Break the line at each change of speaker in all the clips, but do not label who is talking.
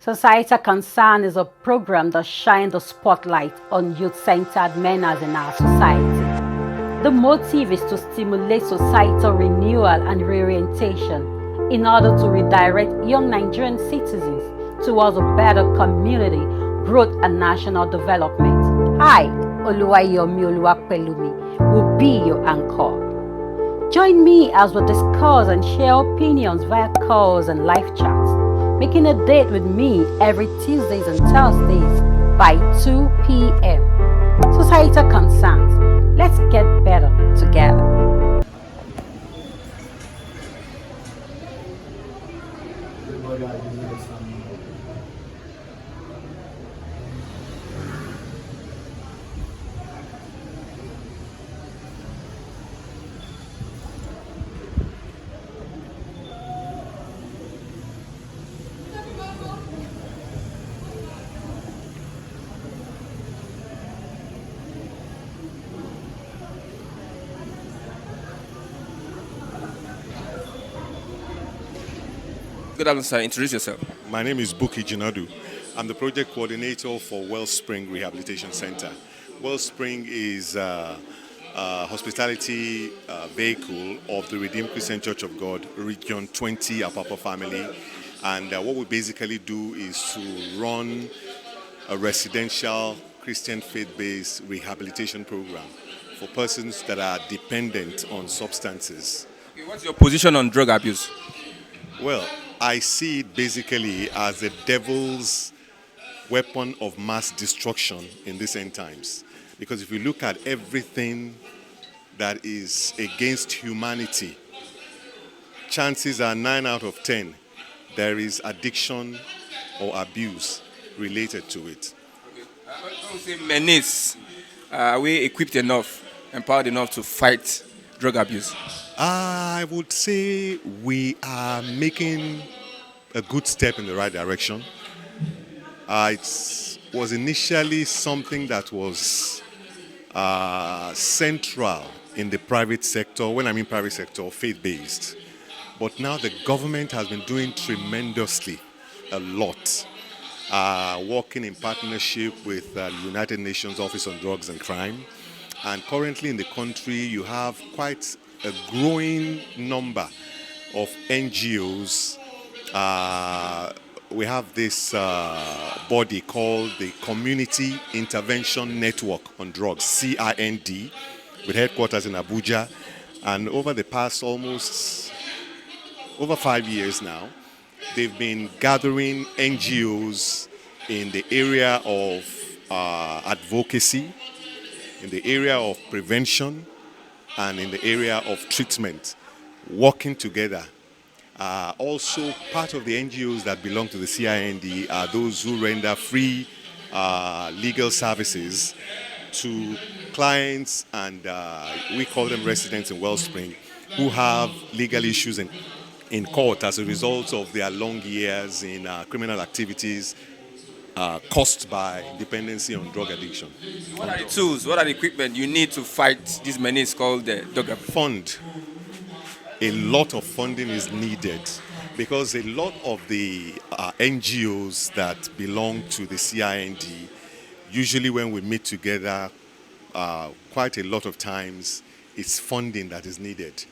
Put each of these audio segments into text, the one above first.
Societal Concern is a program that shines the spotlight on youth-centered menace in our society. The motive is to stimulate societal renewal and reorientation in order to redirect young Nigerian citizens towards a better community, growth and national development. I, Oluwayomi Oluwapelumi, will be your anchor. Join me as we discuss and share opinions via calls and live chats, making a date with me every Tuesdays and Thursdays by 2 p.m. Societal Concerns. Let's get better together.
Good afternoon, sir. Introduce yourself.
My name is Buki Jinadu. I'm the project coordinator for Wellspring Rehabilitation Center. Wellspring is a hospitality vehicle of the Redeemed Christian Church of God, Region 20, Apapa family. And what we basically do is to run a residential Christian faith-based rehabilitation program for persons that are dependent on substances.
Okay, what's your position on drug abuse?
Well, I see it basically as the devil's weapon of mass destruction in these end times. Because if you look at everything that is against humanity, chances are 9 out of 10 there is addiction or abuse related to it.
I would say Menace. Are we equipped enough, empowered enough to fight drug abuse?
I would say we are making a good step in the right direction. It was initially something that was central in the private sector. When I mean private sector, faith-based. But now the government has been doing tremendously a lot, working in partnership with the United Nations Office on Drugs and Crime. And currently in the country, you have quite a growing number of NGOs. We have this body called the Community Intervention Network on Drugs, CIND, with headquarters in Abuja. And over the past almost over 5 years now, they've been gathering NGOs in the area of advocacy, in the area of prevention, and in the area of treatment, working together. Also, part of the NGOs that belong to the CIND are those who render free legal services to clients, and we call them residents in Wellspring, who have legal issues in court as a result of their long years in criminal activities caused by dependency on drug addiction.
What are the tools, what are the equipment you need to fight this menace called the drug abuse?
Fund. A lot of funding is needed because a lot of the NGOs that belong to the CIND, usually when we meet together, quite a lot of times it's funding that is needed.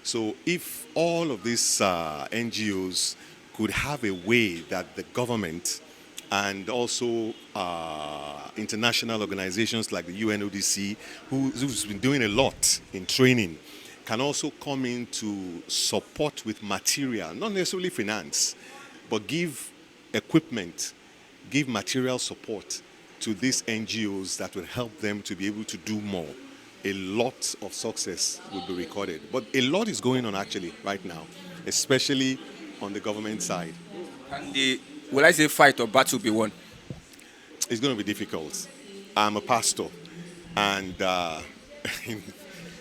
So if all of these NGOs could have a way that the government and also international organizations like the UNODC, who's been doing a lot in training, can also come in to support with material, not necessarily finance, but give equipment, give material support to these NGOs that will help them to be able to do more. A lot of success will be recorded. But a lot is going on actually right now, especially on the government side.
Can the, will I say fight or battle be won?
It's going to be difficult. I'm a pastor, and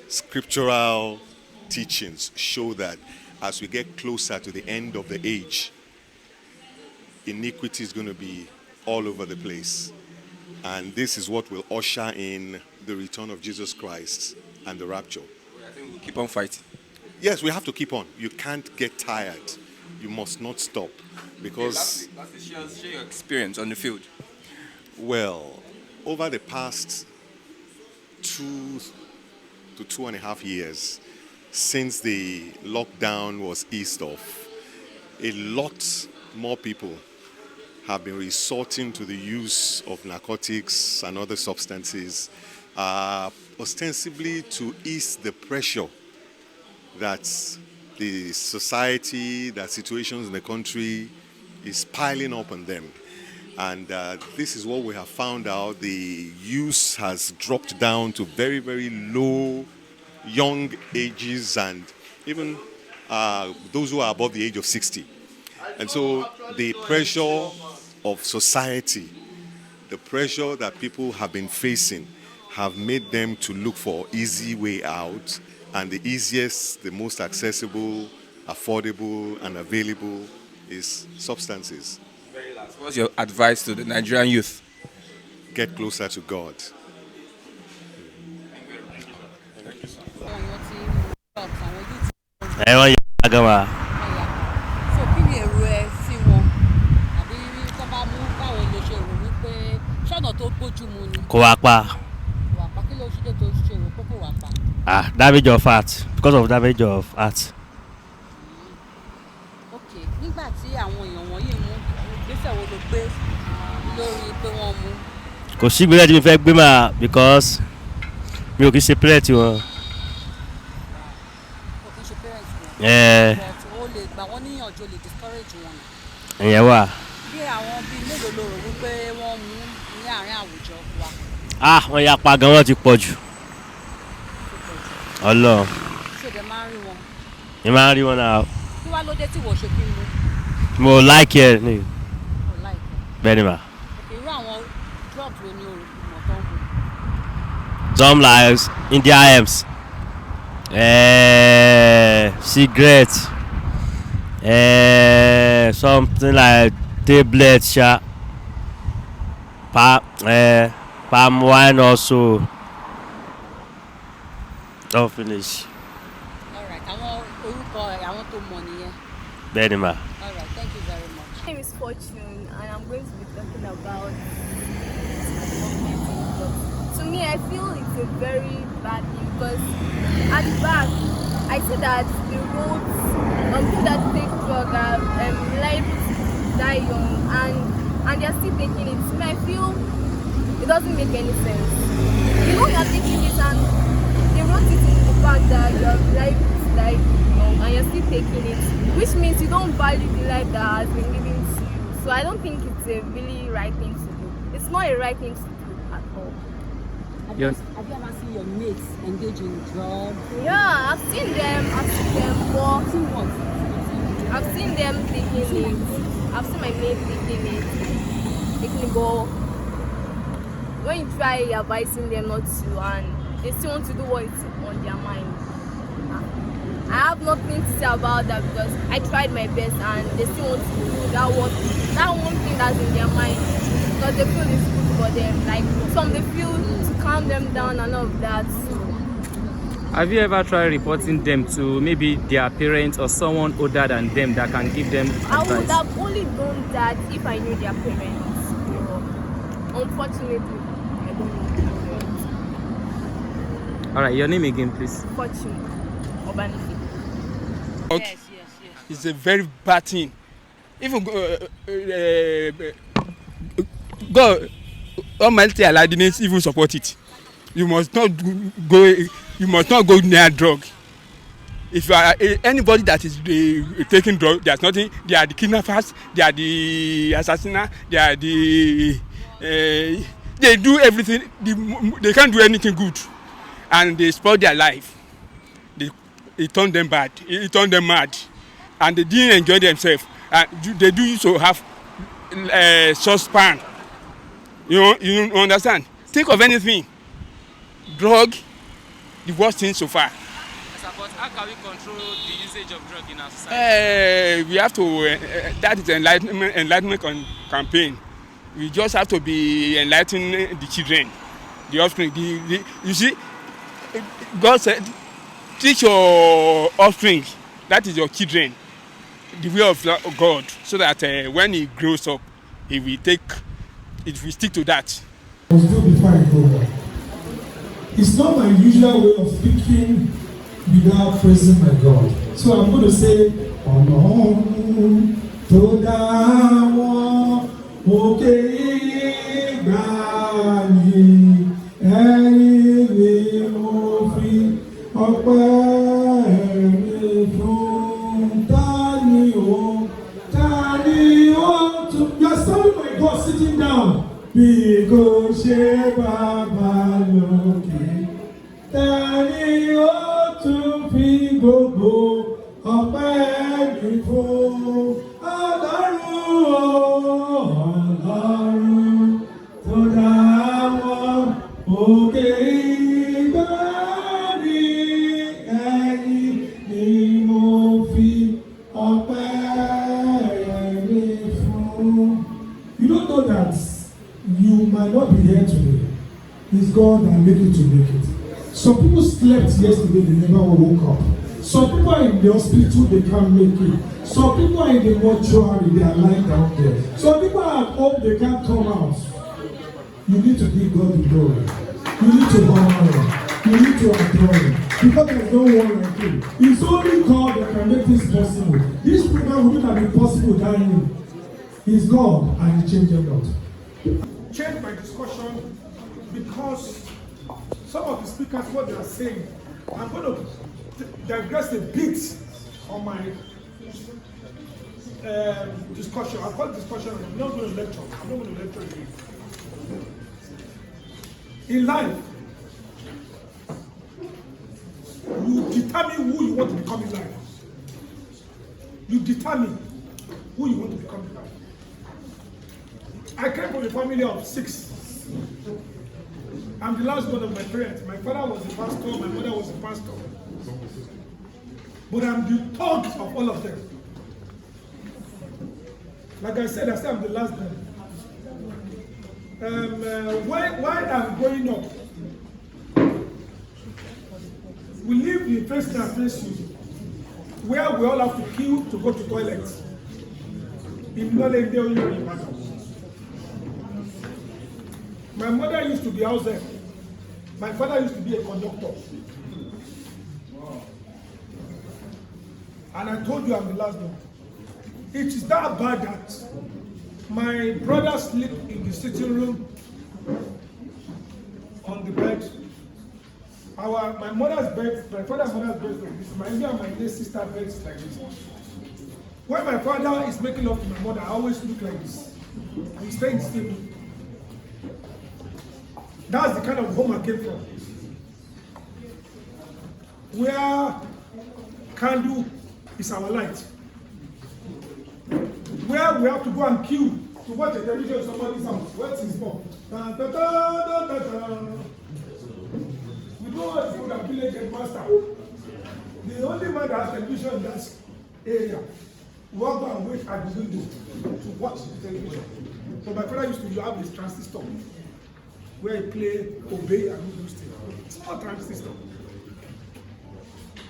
scriptural teachings show that as we get closer to the end of the age, iniquity is going to be all over the place. And this is what will usher in the return of Jesus Christ and the rapture.
I think we'll keep on fighting.
Yes, we have to keep on. You can't get tired. you must not stop, because
Share your experience on the field.
well, over the past 2 to 2.5 years since the lockdown was eased off, a lot more people have been resorting to the use of narcotics and other substances, ostensibly to ease the pressure that the society, that situations in the country is piling up on them. And this is what we have found out. The use has dropped down to very, very low, young ages, and even those who are above the age of 60. And so the pressure of society, the pressure that people have been facing, have made them to look for easy way out, and the easiest, the most accessible, affordable, and available is substances.
What's your advice to the Nigerian youth?
Get closer to God.
Ẹ̀wọ̀n yà gan wa.
So kí ni èrò ẹ sí wọn? Àbí tó bá mú báwo ló ṣe rò wípé ṣọ́nà tó bójú mu ni?
Kò wá pa.
Wà pa kí ló ṣe tó ṣe rò pé kò wà pa?
Damage of heart, because of damage of heart.
Ok, nígbà tí àwọn èèyàn wọ̀nyí mú ìgbésẹ̀ wo ló gbé lórí pé wọ́n mú?
Kò sí ìgbésẹ̀ tí mi fẹ́ gbé mà, because mi ò kì í ṣe parent wọn.
Kò kí ń ṣe parents wọn. But ó lè gbà wọ́n níyànjú, ó lè discourage wọn.
Ìyẹn wà.
Bí àwọn bíi mélòó ló rò wípé wọ́n mú ní àárín àwùjọ wa?
Wọ́n ya pa gan, wọ́n ti pọ̀ jù. Ọlọ́run.
Ṣé o dẹ̀ máa ń rí wọn?
Mi máa ń rí wọn náà.
Kí wá ló dé tí wọ́n ṣe kí n mú?
Mo like ẹ ni.
Kò láìpẹ́.
Bẹ́ẹ̀ ni mà.
Irú àwọn drugs wo ni o mọ̀ tó ń mú?
Some like India Hems, cigarette, something like tablet, palm wine also. Don't finish.
Alright, àwọn orúkọ àwọn tó mọ̀ nìyẹn.
Bẹ́ẹ̀ ni mà.
Alright, thank you very much.
My name is Fortune, and I'm going to be talking about. To me, I feel it's a very bad thing, because at the back, I see that the roads, people that take drugs are liable to die young, and they're still taking it. To me, I feel it doesn't make any sense. You know, you're taking it, and they wrote it in the fact that you're liable to die young, and you're still taking it, which means you don't value the life that has been given to you. So I don't think it's a really right thing to do. It's not a right thing to do at all.
Have you ever seen your mates engage in drugs?
Yeah, I've seen them, but
Seen what?
I've seen them taking it. I've seen my mates taking it. But when you try advising them not to, and they still want to do what is on their mind. I have nothing to say about that, because I tried my best, and they still want to do that one thing that's in their mind, because they feel it's good for them. Like some they feel to calm them down and all of that.
Have you ever tried reporting them to maybe their parents or someone older than them that can give them
I would
advice?
have only done that if I knew their parents. Unfortunately, I don't know their parents.
All right, your name again, please.
Fortune Obanifi.
Yes.
It's a very bad thing. Even God Almighty Allah didn't even support it. You must not go near drug. If you are anybody that is taking drug, there's nothing. They are the kidnappers, they are the assassins, they are the they do everything. They can't do anything good, and they spoil their life. It turned them bad. It turned them mad, and they didn't enjoy themselves. They do so have short span. You understand? Think of anything. Drug, the worst thing so far.
But how can we control the usage of drug in our society?
We have to. That is enlightenment campaign. We just have to be enlightening the children, the offspring. You see, God said, teach your offspring. That is your children. the way of God, so that when he grows up, it will stick to that.
Before I go back, it's not my usual way of speaking without praising my God. So I'm going to say, Ọlọ́run tó dá wọn òkè ìgbàanì, ẹ̀yin ni mo fi ọpẹ́ mi fún. Tani o tún. You are serving my God sitting down. Bí kò ṣe bàbá lókè, tani ó tún fi gbogbo ọpẹ́ mi fún. Ọlọ́run tó dá wọn òkè ìgbàanì, ẹ̀yin ni mo fi ọpẹ́ mi fún. You don't know that you might not be here today. It's God that make you to make it. Some people slept yesterday, they never woke up. Some people are in the hospital, they can't make it. Some people are in the mortuary, they are lying down there. Some people are at home, they can't come out. You need to give God the glory. You need to honor Him. You need to adore Him. Because there's no one like Him. It's only God that can make this possible. This program would not have been possible without Him. He's God and He changed them not. Change my discussion because some of the speakers, what they are saying, I'm going to digress a bit on my discussion. I call it discussion. I'm not going to lecture. I'm not going to lecture you. In life, you determine who you want to become in life. You determine who you want to become in life. I came from a family of 6. I'm the last one of my parents. My father was a pastor, my mother was a pastor. But I'm the third of all of them. Like I said I'm the last one. While I'm growing up, we live in face and face where we all have to queue to go to toilets. In NDLEA. My mother used to be house there. My father used to be a conductor. And I told you I'm the last one. It is that bad that my brother slept in the sitting room on the bed. My mother's bed, my father's mother's bed is like this. My younger and my late sister's bed is like this. When my father is making love to my mother, I always look like this. We stay in the same room. That's the kind of home I came from. Where candle is our light. Where we have to go and queue to watch a television in somebody's house. What's his mom? We don't want to go to village headmaster. The only man that has television in that area will go and wait at the window to watch the television. So my father used to have his transistor where he play, obey, and do those things. Small transistor.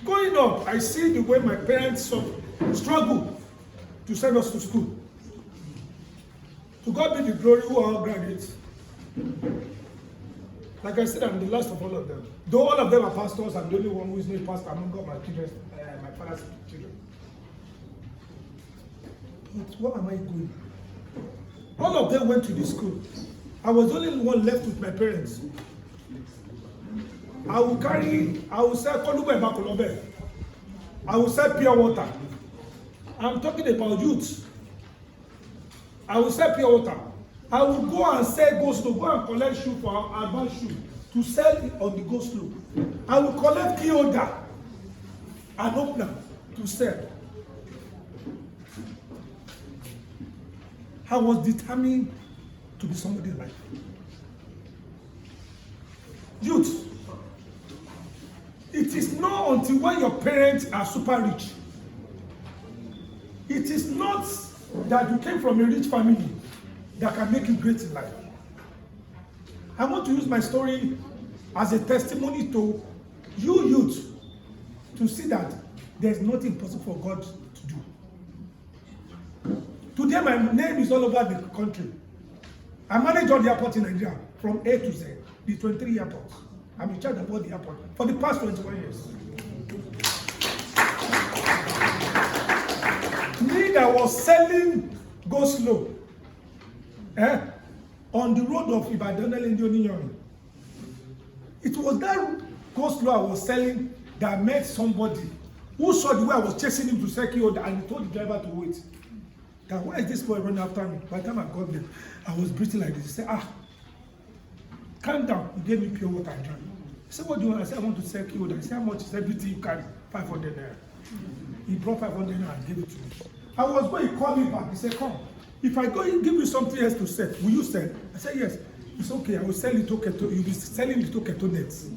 Going up, I see the way my parents struggle to send us to school. To God be the glory, who are all graduates. Like I said, I'm the last of all of them. Though all of them are pastors, I'm the only one who is not a pastor among all my children, my father's children. But where am I going? All of them went to the school. I was the only one left with my parents. I will sell Kolube Bakolobe. I will sell pure water. I'm talking about youth. I will sell pure water. I will go and sell go slow, go and collect shoe for our advanced shoe to sell it on the go slow. I will collect key holder and opener to sell. I was determined to be somebody in life. Youth, it is not until when your parents are super rich. It is not that you came from a rich family that can make you great in life. I want to use my story as a testimony to you youth to see that there's nothing possible for God to do. Today, my name is all over the country. I manage all the airports in Nigeria from A to Z, the 23 airports. I'm in charge of all the airports for the past 21 years. Me that was selling go slow on the road of Ibadan Indian. It was that go slow I was selling that met somebody who saw the way I was chasing him to secure and he told the driver to wait. That why is this boy running after me? By the time I got there, I was breathing like this. He said, calm down. He gave me pure water and drank. He said, what do you want? I said, I want to sell key. He said, how much is everything you carry? 500 naira. He brought 500 naira and gave it to me. I was going, he called me back. He said, come. If I go and give you something else to sell, will you sell? I said, yes. It's okay. I will sell little keto. You'll be selling little keto nets.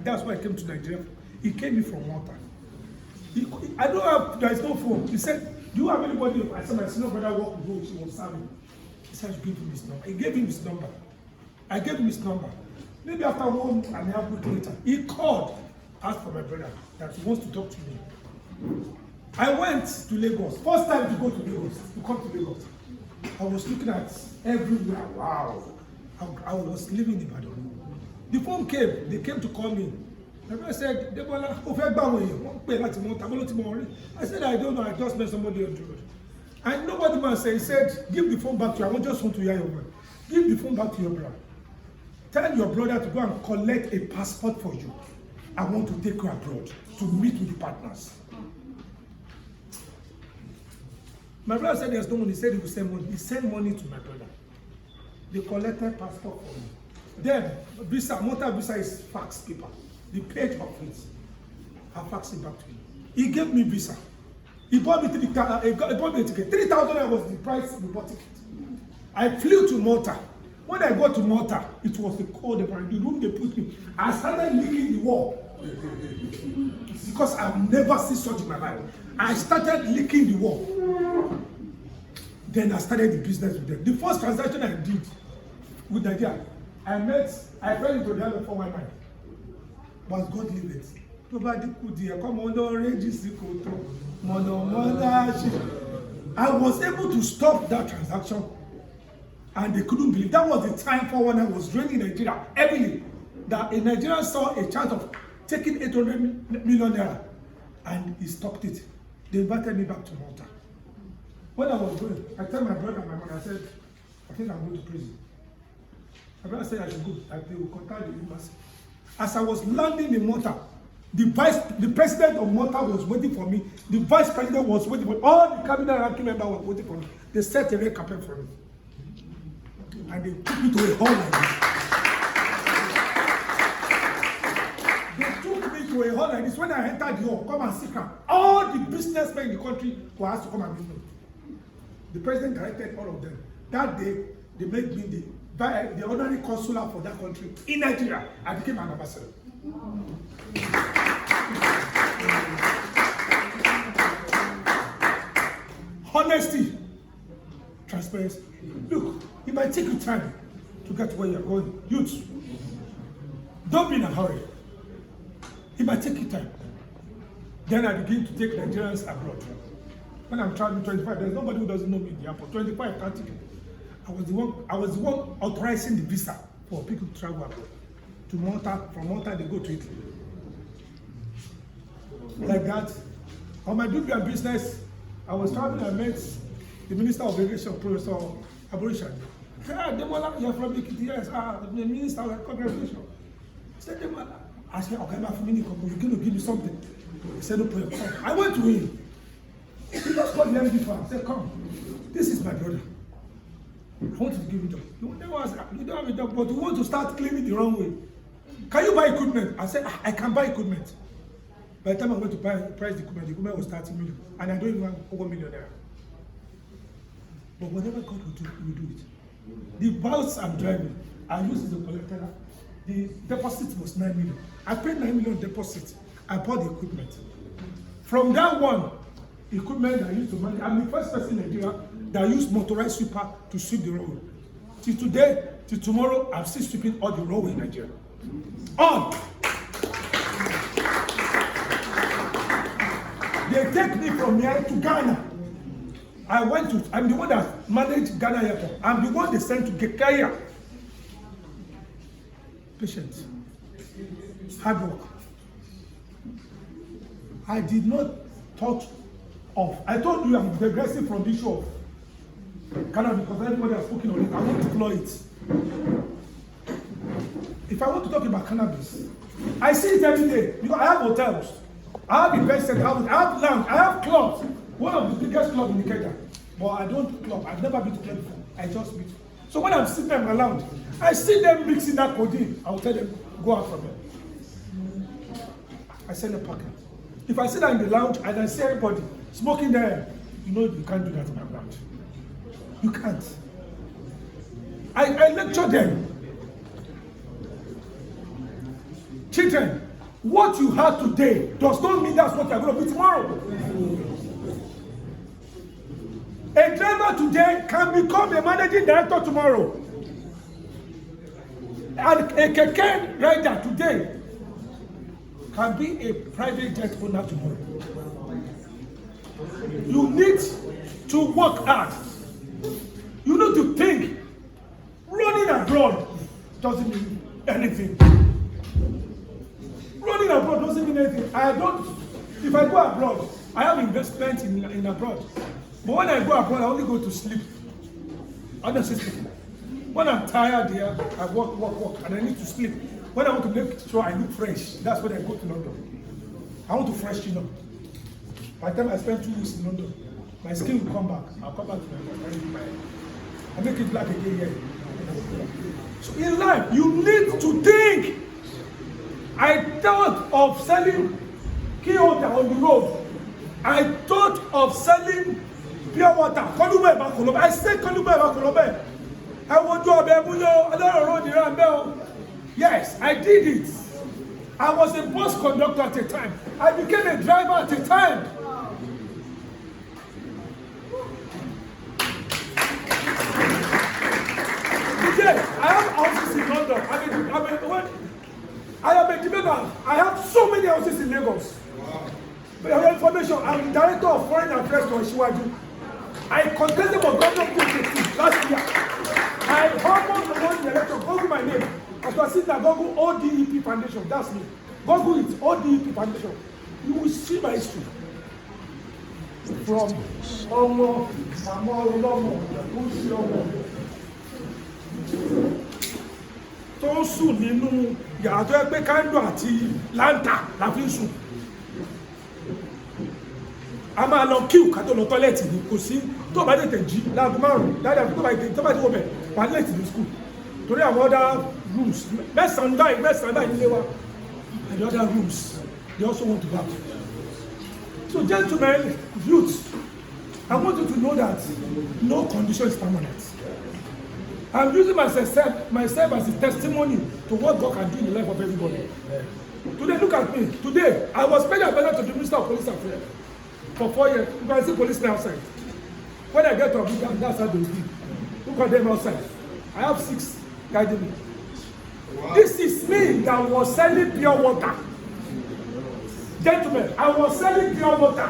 That's why I came to Nigeria. He came in from Malta. I don't have, there is no phone. He said, do you have anybody? I said, my senior brother worked with who she was serving. He said, give him his number. He gave him his number. I gave him his number. Maybe after 1.5 weeks later, he called, asked for my brother that he wants to talk to me. I went to Lagos. First time to go to Lagos, to come to Lagos. I was looking at everywhere. Wow. I was living in Ibadan. The phone came. They came to call me. My brother said, I said, I don't know. I just met somebody on the road. And nobody man said, he said, give the phone back to you. I just want to hear your word. Give the phone back to your brother. Tell your brother to go and collect a passport for you. I want to take you abroad to meet with the partners. My brother said there's no money. He said he will send money. He sent money to my brother. They collected passport for me. Then, visa, motor visa is fax paper. The page of it. I faxed it back to him. He gave me visa. He bought me a ticket. 3,000 was the price of the ticket. I flew to Malta. When I got to Malta, it was the cold environment. The room they put me. I started licking the wall. Because I've never seen such in my life. I started licking the wall. Then I started the business with them. The first transaction I did with Nigeria, I fell into the other for my mind. But God leave it. I was able to stop that transaction and they couldn't believe. That was the time for when I was draining Nigeria heavily. That a Nigerian saw a chance of taking 800 million naira and he stopped it. They invited me back to Malta. When I was going, I told my brother and my mother, I said, I think I'm going to prison. My brother said I should go. They will contact the embassy. As I was landing in Malta, the president of Malta was waiting for me. The vice president was waiting for me. All the cabinet ranking members were waiting for me. They set a red carpet for me. And they took me to a hall like this. They took me to a hall like this. When I entered the hall, come and sit down. All the businessmen in the country were asked to come and meet me. The president directed all of them. That day, they made me the honorary consular for that country in Nigeria. I became an ambassador. Honesty, transparency. Look, it might take you time to get where you're going. Youth, don't be in a hurry. It might take you time. Then I begin to take Nigerians abroad. When I'm traveling 25, there's nobody who doesn't know me in the airport. 25, 30. I was the one authorizing the visa for people to travel abroad. To Malta, from Malta they go to Italy. Like that. On my big business, I was traveling and met the Minister of Aviation, Professor Aborishan. He said, Demola, you're from Ikiti, yes. The Minister, like, congratulations. He said, Demola. I said, okay, I'm you're going to give me something. He said, no problem. I went to him. He just called the MD for him. I said, come, this is my brother. I want to give him a job. You don't have a job, but you want to start cleaning the wrong way. Can you buy equipment? I said, I can buy equipment. By the time I went to price the equipment was 30 million. And I don't even have over $1 million. But whatever God will do, He will do it. The bus I'm driving, I used the collector. The deposit was 9 million. I paid 9 million deposit. I bought the equipment. From that one, equipment I used to manage. I'm the first person in Nigeria that used motorized sweeper to sweep the road. Till today, till tomorrow, I'm still sweeping all the road in Nigeria. On! They take me from here to Ghana. I'm the one that managed Ghana Airport. I'm the one they sent to Gekaya. Patience. Hard work. I did not thought of. I told you I'm digressing from the issue of cannabis because everybody has spoken on it. I want to explore it. If I want to talk about cannabis, I see it every day. Because I have hotels, I have event center, I have land, I have clubs. One of the biggest clubs in Nigeria. But I don't club. I've never been to club before. I just meet. So when I'm sitting them around, I see them mixing that codeine. I will tell them, go out from there. I send a packet. If I sit down in the lounge and I see everybody smoking there, you know you can't do that in my lounge. You can't. I lecture them. Children, what you have today does not mean that's what you're going to be tomorrow. A driver today can become a managing director tomorrow. And a keke rider today can be a private jet owner tomorrow. You need to work hard. You need to think. Running abroad doesn't mean anything. Running abroad doesn't mean anything. If I go abroad, I have investment in abroad. But when I go abroad, I only go to sleep. Honestly speaking. When I'm tired here, I work, and I need to sleep. When I want to make sure I look fresh, that's when I go to London. I want to freshen up. By the time I spend 2 weeks in London, my skin will come back. I'll come back to my I make it black again here. So in life, you need to think. I thought of selling key holder on the road. I thought of selling pure water. I said Kolube. I want to be yes, I did it. I was a bus conductor at a time. I became a driver at a time. Today, I have houses in London. I am a developer. I have so many houses in Lagos. But your information, I'm the director of foreign affairs for Shiwaju. I contested for government last year. I almost won the election. Google my name. As you see that Google ODEP Foundation. That's me. Google it, ODEP Foundation. You will see my history. From Omo, tó ń sùn nínú yàrá tó ẹgbẹ́ kándò àti láńtà la fi ń sùn. A máa lọ kíù ká tó lọ tọ́lẹ̀tì ní kò sí tó bá tètè jí láago márùn-ún dáadáa tó bá tètè wọ bẹ̀ wà lẹ́tì ní skul torí àwọn other rooms mẹ́sàn-án báyìí nílé wa and the other rooms they also want to have. So gentlemen, youths, I want you to know that no condition is permanent. I'm using myself as a testimony to what God can do in the life of everybody. Today, look at me. Today, I was paid a to the Minister of Police Affairs for 4 years. You can see policemen outside. When I get to Abuja, that's how they will be. Look at them outside. I have 6 guiding me. Wow. This is me that was selling pure water. Gentlemen, I was selling pure water.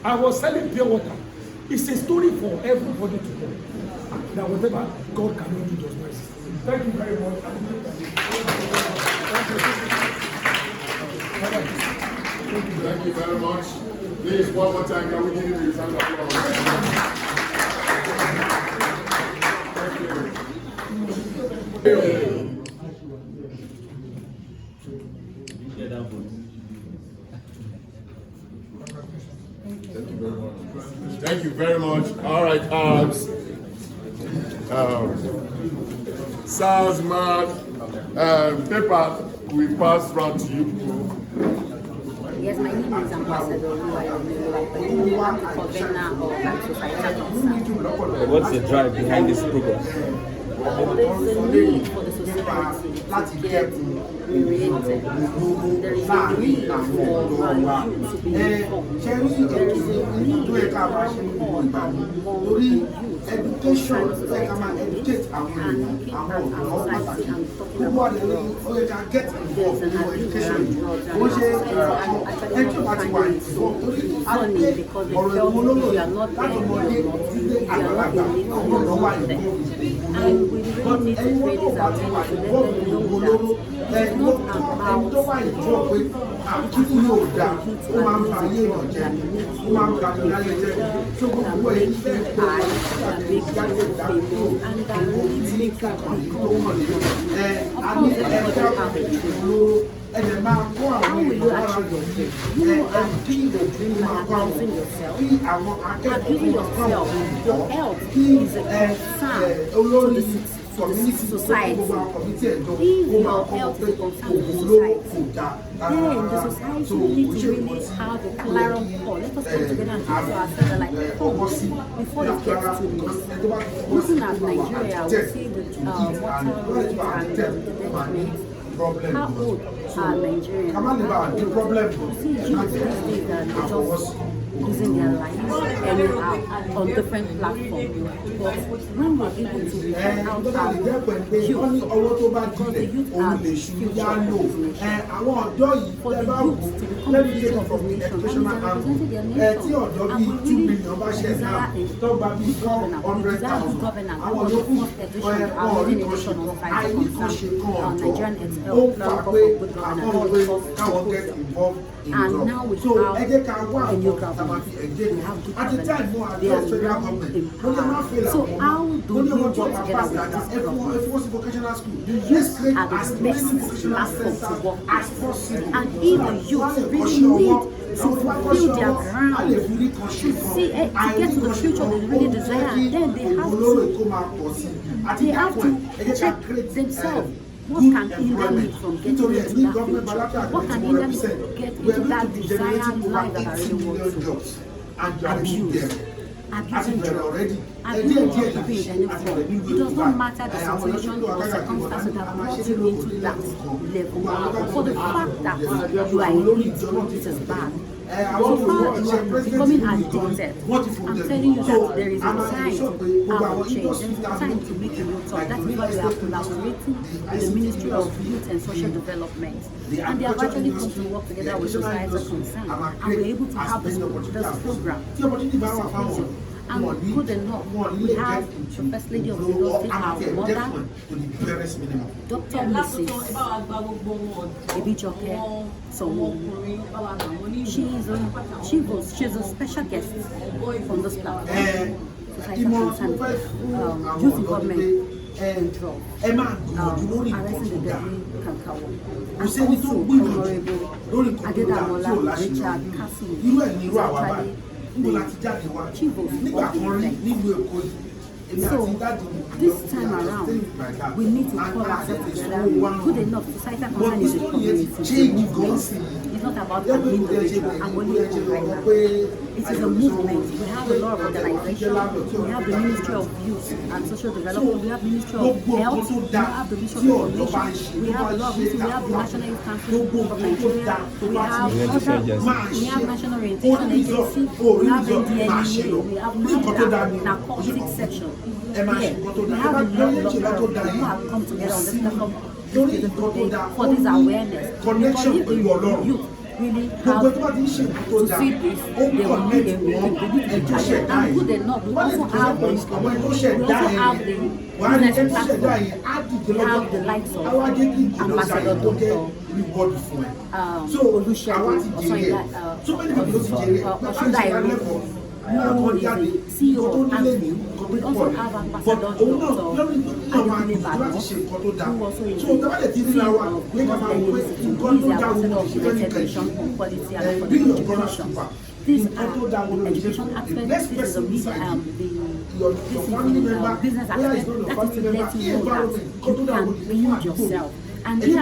I was selling pure water. It's a story for everybody to know. That whatever God cannot do does not exist. Thank you very much.
Thank you very much. Please, one more time, can we give you a round of applause? Thank you very much. All right, SARS, paper we pass round to you.
Yes, my name is Ambassador. We want to convener of society.
What's the drive behind this program?
There's a need for the society to get oriented. There is a need for youth to be informed. There is a need for
education educate
and looking at our society and talking about drugs. There is an abuse around drugs and our society actually not finding it so funny because they felt if you are not there, you are not elite, you are not there. And we really need to create this awareness to let them know that it's not about the people who are that make them high, that make them famous, and that really make them become. Of course, everybody have a dream. How will you achieve your dream? You achieve the dream by abusing yourself. Abusing yourself, your health is a concern to the society. If your health is a concern to the society, then the society needs to really have a clarion call. Let us come together and talk to ourselves like, before it gets too much. Looking at Nigeria, we see the mortality and the death rates. How old are Nigerians? How old? You see, youth these days are just using their lives anyhow on different platforms. But when we're able to reach out our youth, because the youth are the future of this nation. For the youth to become the future of this nation, and they are representing their nation. And we really desire a good governance. We desire good governance. That was the first edition of our wedding edition on society concern Nigerian health plan for good governance. And now we have a new government. We have good government. They are now in power. So how do we work together with this government? The youth are the best platform to work with. And if the youth really need to fulfill their ground, to see to get to the future they really desire, then they have to check themselves. What can hinder me from getting into that future? What can hinder me from getting into that desired life that I really want to? Abusing drugs. Abusing drugs could be in any form. It does not matter the situation or circumstances that brought you into that level. For the fact that you are elite, it is bad. So far you are becoming addicted. I'm telling you that there is a time to have a change. There is a time to make a new thought. That is why we are collaborating with the Ministry of Youth and Social Development. And they have actually come to work together with societal concern. And we're able to have this program. And good enough, we have the First Lady of Lagos State, our mother, Dr. Mrs. Ibijoke Somo. She's a special guest from this platform. Society concerned youth involvement in drugs, arresting the deadly Kankawo. And also Honorable Adedamola Richard Castle is actually So this time around, we need to call ourselves together. Good enough, societal concern is a community, it's a movement. It's not about an individual. I'm only a right now. It is a movement. We have a lot of organizations. We have the Ministry of Youth and Social Development. We have the Ministry of Health. We have the Ministry of Information. We have a lot of things. We have the National Youth Council of Nigeria. We have National Orientation Agency. We have NDLEA. We have narcotics section. We have a lot of people who have come together on this platform for this awareness. Because if the youth really have to see this, they will need a relief. And good enough, we also have the business platform. We have the likes of Ambassador Dr. Olusegun who is the CEO of AMFI. We also have Ambassador Dr. Adekule Bano, who also is the CEO of Lagos University. He is the Ambassador of United Nations on Quality and Affordable Education. These are education aspects. This is the business aspect. That is to let you know that you can build yourself. And he is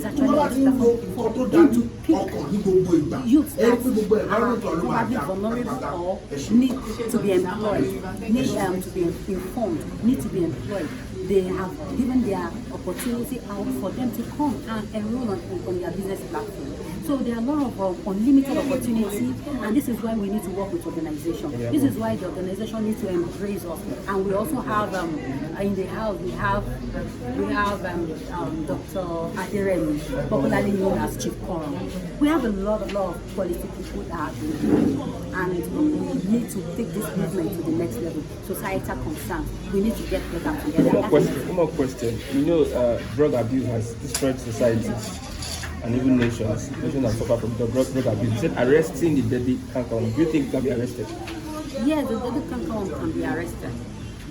actually for him to pick youth that are probably vulnerable or need to be employed, need to be informed, need to be employed. they have given their opportunity out for them to come and enroll on their business platform. So there are a lot of unlimited opportunity, and this is why we need to work with organization. This is why the organization needs to embrace us. And we also have in the house we have Dr. Adiremi, popularly known as Chief Quorum. We have a lot of quality people that have been doing, and we need to take this movement to the next level. Societal concern. We need to get better together.
One more question. You know, drug abuse has destroyed societies and even nations. Nations have suffered from the drug abuse. You said arresting the deadly canker. Do you think it can be arrested?
Yes, the deadly canker can be arrested.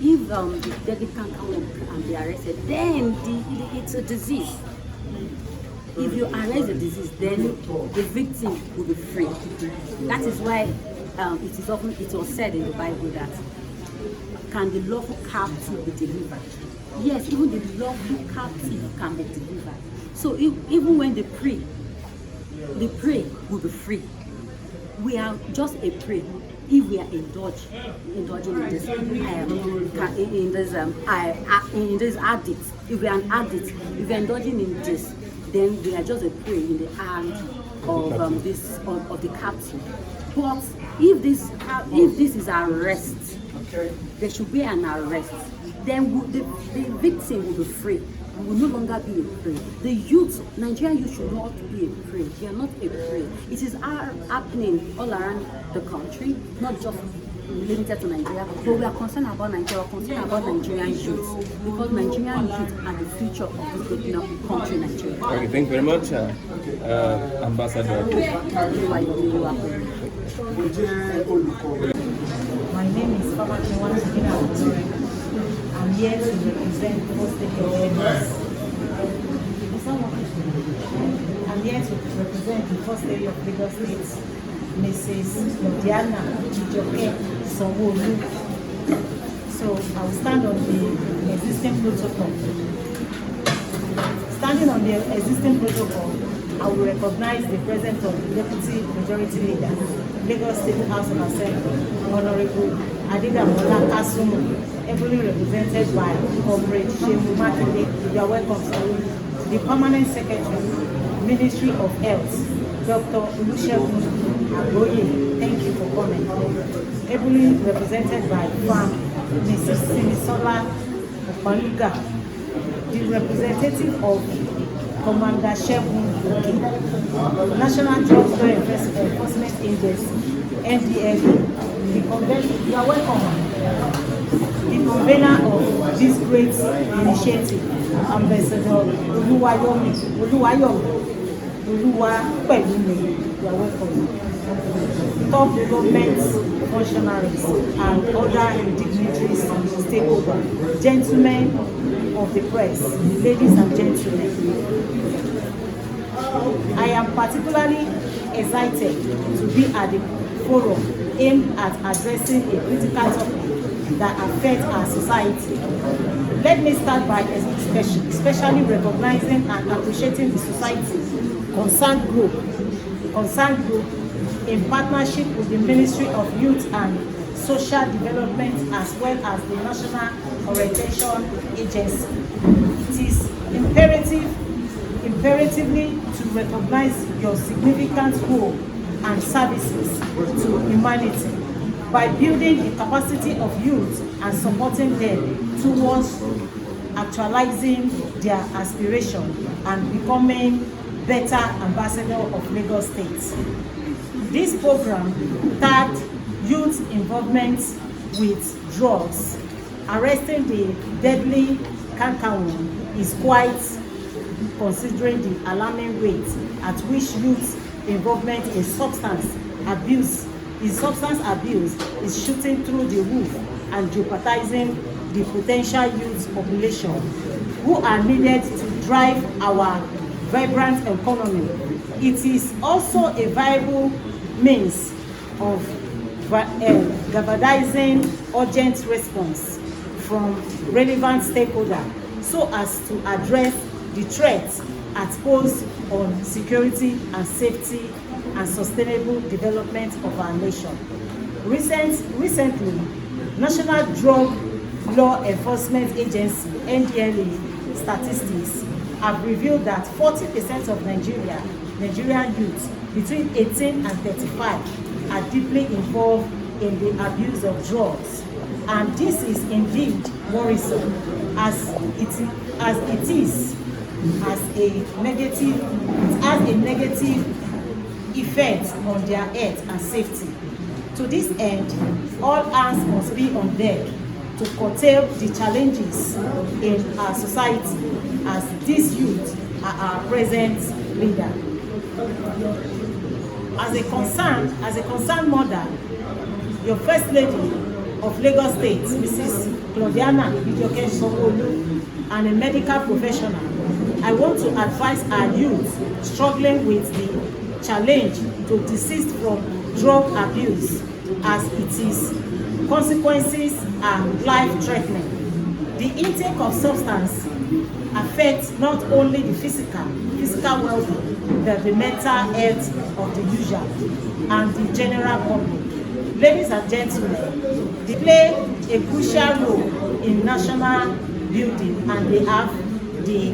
If the deadly canker can be arrested, then it's a disease. If you arrest the disease, then the victim will be free. That is why it was said in the Bible that can the lawful captive be delivered? Yes, even the lawful captive can be delivered. So even when the prey will be free. We are just a prey if we are indulging in this addict. If we are an addict, if we are indulging in this, then we are just a prey in the hand of the captive. But if this is arrest, there should be an arrest. Then the victim will be free. We will no longer be a prey. The youth, Nigerian youth, should not be a prey. They are not a prey. It is happening all around the country, not just limited to Nigeria. But we are concerned about Nigeria. We are concerned about Nigerian youth, because Nigerian youth are the future of this country, Nigeria.
Okay, thank you very much, Ambassador.
My name is Fama Kiwan. I'm here to represent the state of Menace. I'm here to represent the first lady of Lagos State, Mrs. Diana Ijoke Sanwo-Olu. So I will stand on the existing protocol. Standing on the existing protocol, I will recognize the presence of the Deputy Majority Leader, Lagos State House of Assembly, Honorable Adedamola Kasumu, ably represented by Comrade Shemu Makinde. You are welcome, sir. The Permanent Secretary, Ministry of Health, Dr. Olusegun Agboye, thank you for coming. Ably represented by FAM, Mrs. Simisola Opaluga, the representative of Commander Shegun Oke, National Drug Law Enforcement Agency, NDLEA, the convention. You are welcome. The convener of this great initiative, Ambassador Oluwayomi, Oluwapelumi, you are welcome. Top government functionaries and other dignitaries and stakeholders, gentlemen of the press, ladies and gentlemen. I am particularly excited to be at the forum aimed at addressing a critical topic that affect our society. Let me start by especially recognizing and appreciating the society concerned group in partnership with the Ministry of Youth and Social Development as well as the National Orientation Agency. It is imperatively to recognize your significant role and services to humanity by building the capacity of youth and supporting them towards actualizing their aspiration and becoming better ambassador of Lagos State. This program tagged youth involvement with drugs, arresting the deadly cankerworm is quite considering the alarming rate at which youth involvement in substance abuse is shooting through the roof and jeopardizing the potential youth population who are needed to drive our vibrant economy. It is also a viable means of galvanizing urgent response from relevant stakeholders so as to address the threats posed on security and safety and sustainable development of our nation. Recently, National Drug Law Enforcement Agency, NDLEA, statistics have revealed that 40% of Nigerian youths between 18 and 35 are deeply involved in the abuse of drugs. And this is indeed worrisome as it has a negative effect on their health and safety. To this end, all hands must be on deck to curtail the challenges in our society, as these youth are our present leader. As a concerned mother, your First Lady of Lagos State, Mrs. Claudiana Ibijoke Sanwo-Olu, and a medical professional, I want to advise our youth struggling with the challenge to desist from drug abuse, as it is consequences are life-threatening. The intake of substance affects not only the physical well-being, but the mental health of the user and the general public. Ladies and gentlemen, they play a crucial role in national building, and they have the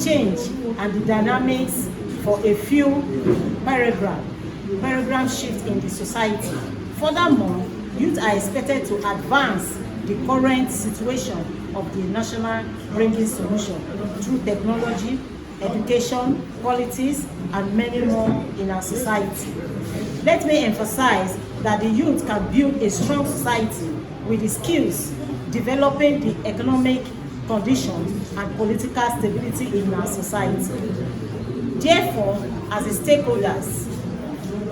change and the dynamics for a few paradigm shift in the society. Furthermore, youth are expected to advance the current situation of the national, bringing solution through technology, education, politics, and many more in our society. Let me emphasize that the youth can build a strong society with the skills, developing the economic conditions and political stability in our society. Therefore, as stakeholders,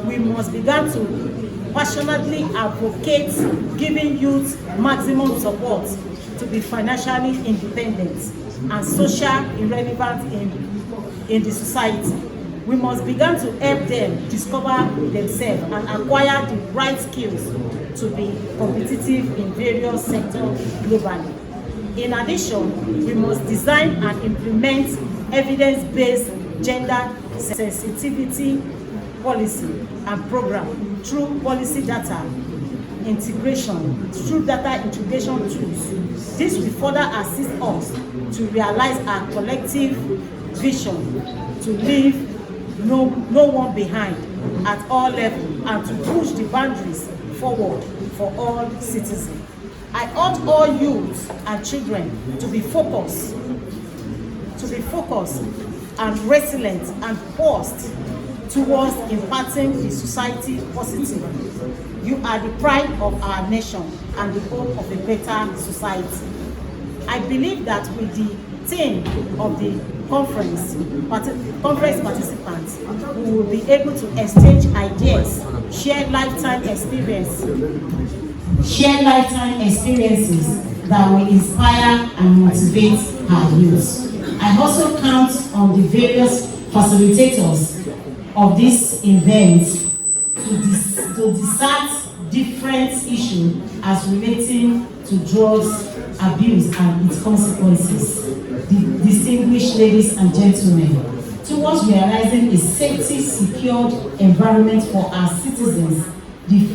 we must begin to passionately advocate giving youth maximum support to be financially independent and socially irrelevant in the society. We must begin to help them discover themselves and acquire the right skills to be competitive in various sectors globally. In addition, we must design and implement evidence-based gender sensitivity policy and program through policy data integration, through data integration tools. This will further assist us to realize our collective vision to leave no one behind at all levels and to push the boundaries forward for all citizens. I urge all youth and children to be focused and resilient and poised towards impacting the society positively. You are the pride of our nation and the hope of a better society. I believe that with the theme of the conference participants, we will be able to exchange ideas, share lifetime experiences that will inspire and motivate our youth. I also count on the various facilitators of this event to discuss different issues as relating to drugs abuse and its consequences. Distinguished ladies and gentlemen, towards realizing a safety, secured environment for our citizens, the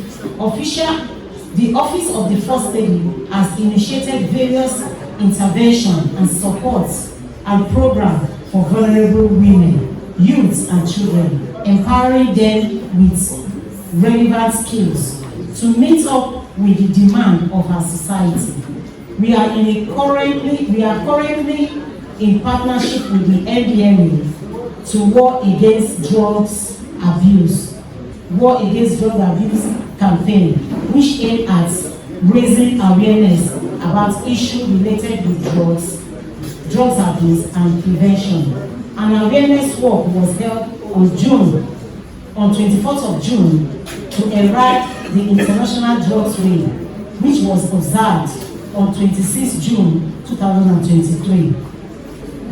Office of the First Lady has initiated various interventions and supports and programs for vulnerable women, youths and children, empowering them with relevant skills to meet up with the demand of our society. We are currently in partnership with the NDLEA to war against drugs abuse campaign, which aims at raising awareness about issues related with drugs abuse and prevention. An awareness walk was held on 24th of June to herald the International Drugs Day, which was observed on 26 June 2023.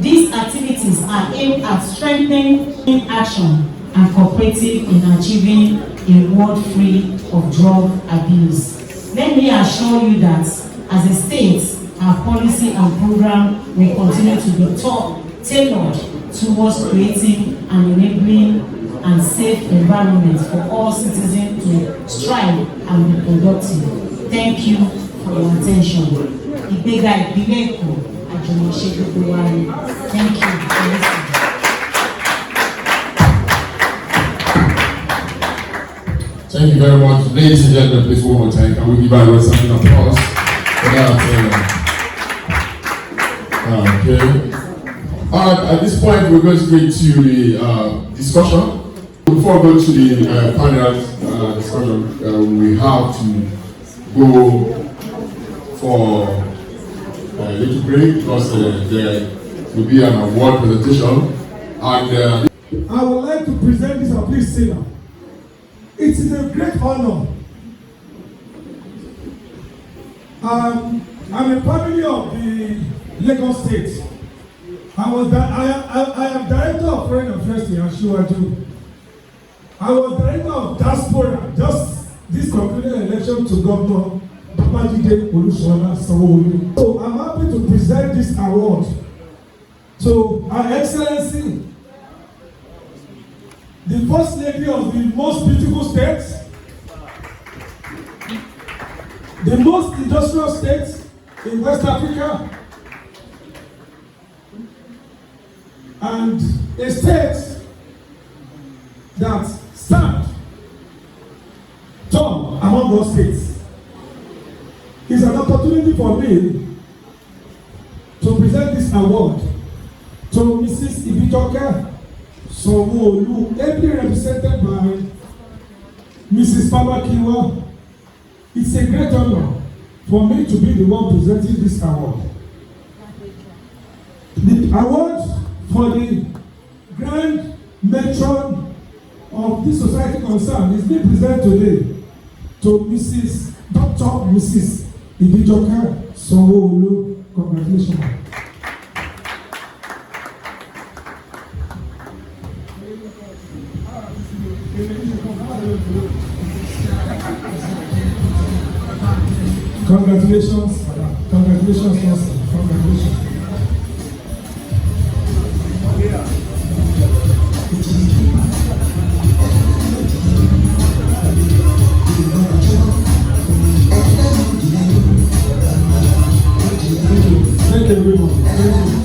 These activities are aimed at strengthening action and cooperative in achieving a world free of drug abuse. Let me assure you that as a state, our policy and program will continue to be tailored towards creating an enabling and safe environment for all citizens to strive and be productive. Thank you for your attention. Ìgbéga ìbílẹ̀ Èkó àjùmọ̀ṣe gbogbo wa ni. Thank you for listening.
Thank you very much. Ladies and gentlemen, please one more time. Can we give our something applause for that? Okay. At this point, we're going to get to the discussion. Before we go to the panel discussion, we have to go for a little break because there will be an award presentation. And
I would like to present this, please sit down. It is a great honor. I'm a family of the Lagos State. I am director of foreign affairs in Ashiwaju. I was director of diaspora just this concluded election to Governor Babajide Olusola Sanwo-Olu. So I'm happy to present this award to Her Excellency, the First Lady of the most beautiful state, the most industrial state in West Africa, and a state that stands tall among those states. It's an opportunity for me to present this award to Mrs. Ibijoke Sanwo-Olu, ably represented by Mrs. Fabakiwa. It's a great honor for me to be the one presenting this award. The award for the Grand Matron of this society concerned is being presented today to Dr. Mrs. Ibijoke Sanwo-Olu. Congratulations. Congratulations, congratulations, congratulations. Thank you, everyone. Thank you.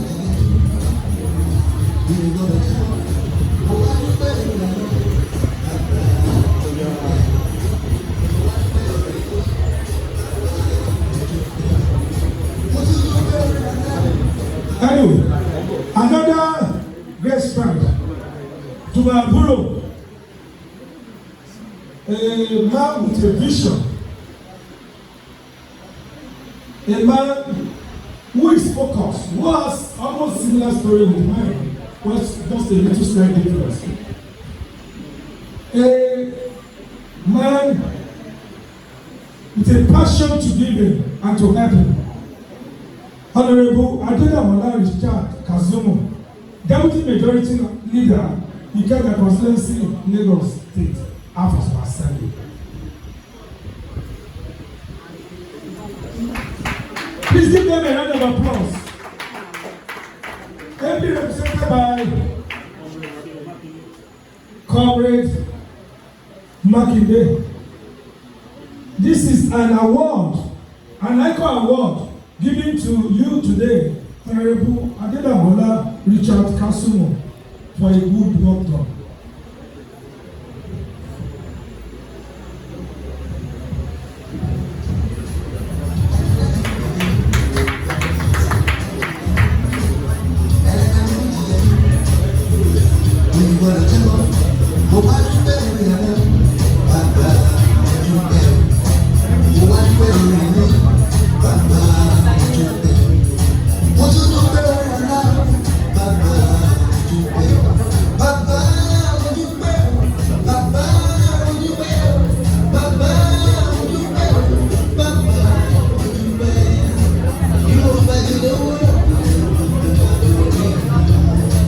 Anyway, another great friend to my bro, a man with a vision, a man who is focused, who has almost similar story with mine, but just a little slight difference. A man with a passion to giving and to helping. Honorable Adelamola Richard Kazumo, Deputy Majority Leader, Ikeja Constituency, Lagos State, House of Assembly. Please give them a round of applause. Ably represented by Comrade Makinde. This is an award, an ICO award, given to you today, Honorable Adelamola Richard Kasumo, for a good work done.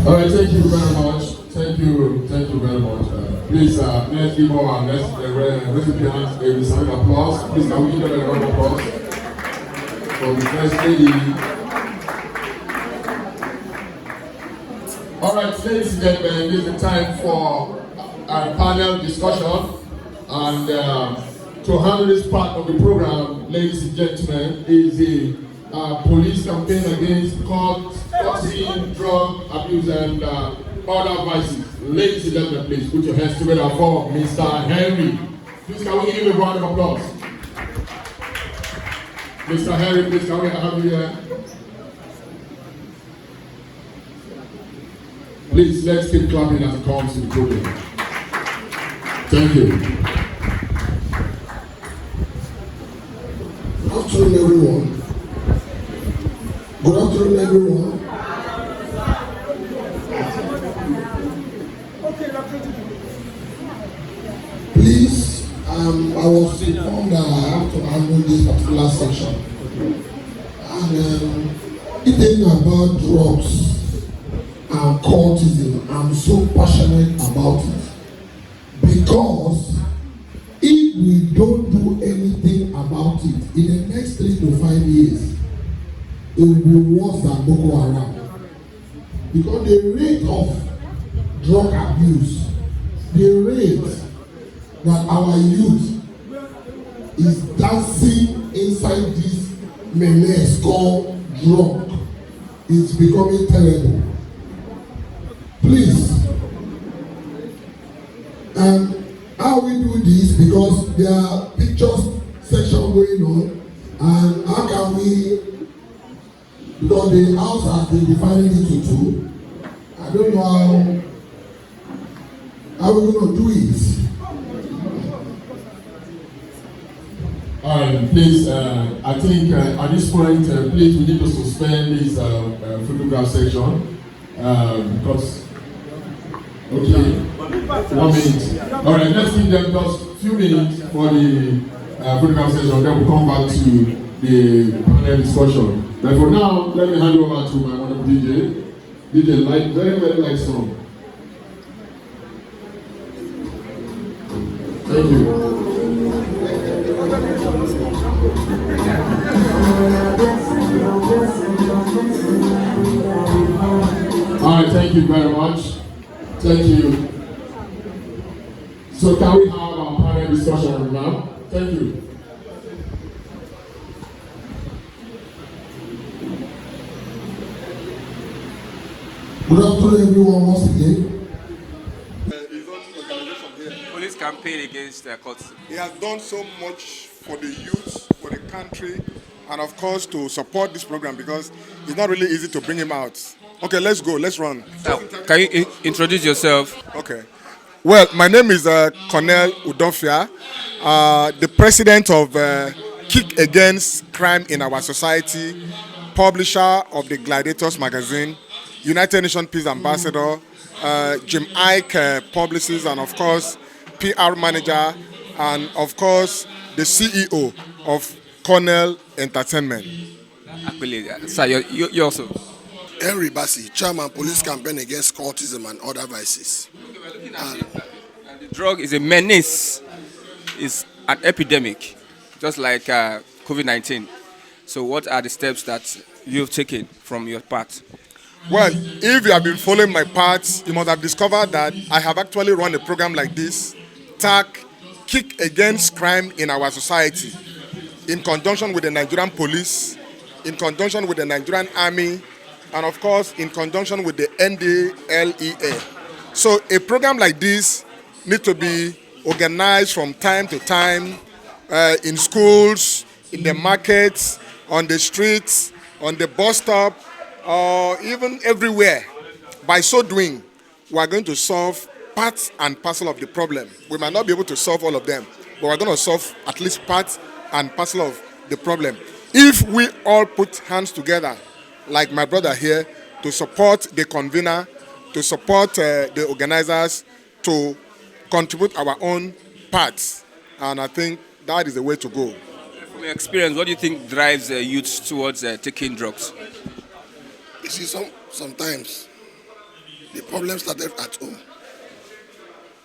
all right, thank you very much. Thank you very much. Please, let's give our next recipients a sound of applause. Please, can we give them a round of applause for the First Lady? All right, ladies and gentlemen, this is the time for our panel discussion, and to handle this part of the program, ladies and gentlemen, is the police campaign against toxin, drug abuse, and other vices. Ladies and gentlemen, please put your hands together for Mr. Henry. Please can we give him a round of applause? Mr. Henry, please can we have you here? Please, let's keep clapping as it comes to the program. Thank you.
Good afternoon, everyone. Good afternoon, everyone. Please, I was informed that I have to handle this particular section. And it ain't about drugs and cultism. I'm so passionate about it. Because if we don't do anything about it, in the next 3 to 5 years, it will be worse than Boko Haram. Because the rate of drug abuse, the rate that our youth is dancing inside this menace called drug is becoming terrible. Please. And how we do this, because there are pictures section going on, and how can we, because the house has been divided into 2, I don't know how we're going to do it.
Please, I think at this point, please, we need to suspend this photograph section because, okay, 1 minute. All right, let's give them just a few minutes for the photograph session, then we'll come back to the panel discussion. But for now, let me hand over to my wonderful DJ. DJ, like, very, very light song. Thank you. All right, thank you very much. Thank you. So can we have our panel discussion now? Thank you.
Good afternoon, everyone, once again.
Police campaign against cultism.
He has done so much for the youth, for the country, and of course to support this program because it's not really easy to bring him out. Okay, let's go, let's run.
Can you introduce yourself?
Okay. Well, my name is Colonel Udofia, the president of Kick Against Crime in Our Society, publisher of the Gladiators magazine, United Nations Peace Ambassador, Jim Ike publicist, and of course PR manager, and of course the CEO of Cornell Entertainment.
Sir, you also.
Henry Bassi, chairman, police campaign against cultism and other vices.
And the drug is a menace, it's an epidemic, just like COVID-19. So what are the steps that you've taken from your part?
Well, if you have been following my part, you must have discovered that I have actually run a program like this, TAG, Kick Against Crime in Our Society, in conjunction with the Nigerian police, in conjunction with the Nigerian army, and of course in conjunction with the NDLEA. So a program like this needs to be organized from time to time in schools, in the markets, on the streets, on the bus stop, or even everywhere. By so doing, we are going to solve part and parcel of the problem. We might not be able to solve all of them, but we're going to solve at least part and parcel of the problem. If we all put hands together, like my brother here, to support the convener, to support the organizers, to contribute our own parts, and I think that is the way to go.
From your experience, what do you think drives youth towards taking drugs?
You see, sometimes the problem started at home.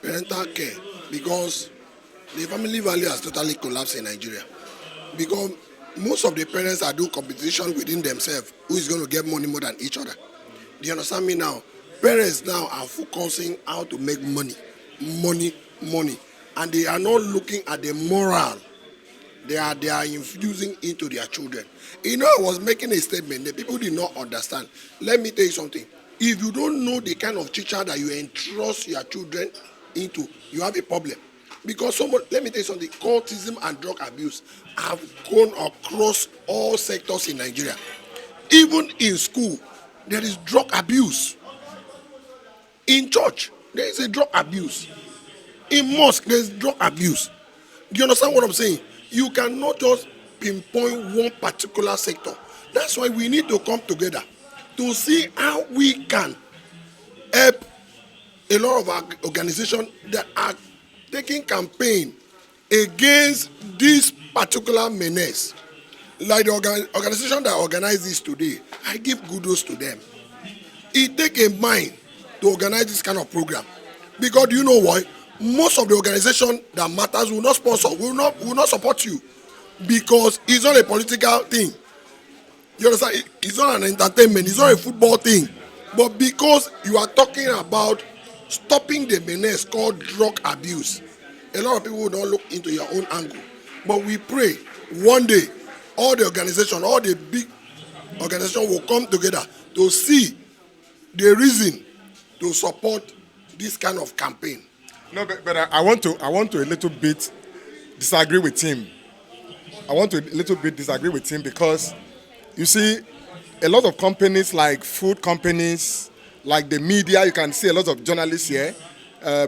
Parental care, because the family value has totally collapsed in Nigeria. Because most of the parents are doing competition within themselves, who is going to get money more than each other. Do you understand me now? Parents now are focusing how to make money. and they are not looking at the moral they are infusing into their children. You know, I was making a statement that people did not understand. Let me tell you something. If you don't know the kind of teacher that you entrust your children into, you have a problem. Because let me tell you something, cultism and drug abuse have gone across all sectors in Nigeria. Even in school, there is drug abuse. In church, there is a drug abuse. In mosque, there is drug abuse. Do you understand what I'm saying? You cannot just pinpoint one particular sector. That's why we need to come together to see how we can help a lot of our organizations that are taking campaign against this particular menace. Like the organization that organized this today, I give kudos to them. It takes a mind to organize this kind of program. Because you know why? Most of the organization that matters will not sponsor, will not support you, because it's not a political thing. You understand? It's not an entertainment, it's not a football thing. But because you are talking about stopping the menace called drug abuse, a lot of people will not look into your own angle. But we pray one day all the organization, all the big organization will come together to see the reason to support this kind of campaign.
No, but I want to a little bit disagree with him. Because you see, a lot of companies like food companies, like the media, you can see a lot of journalists here,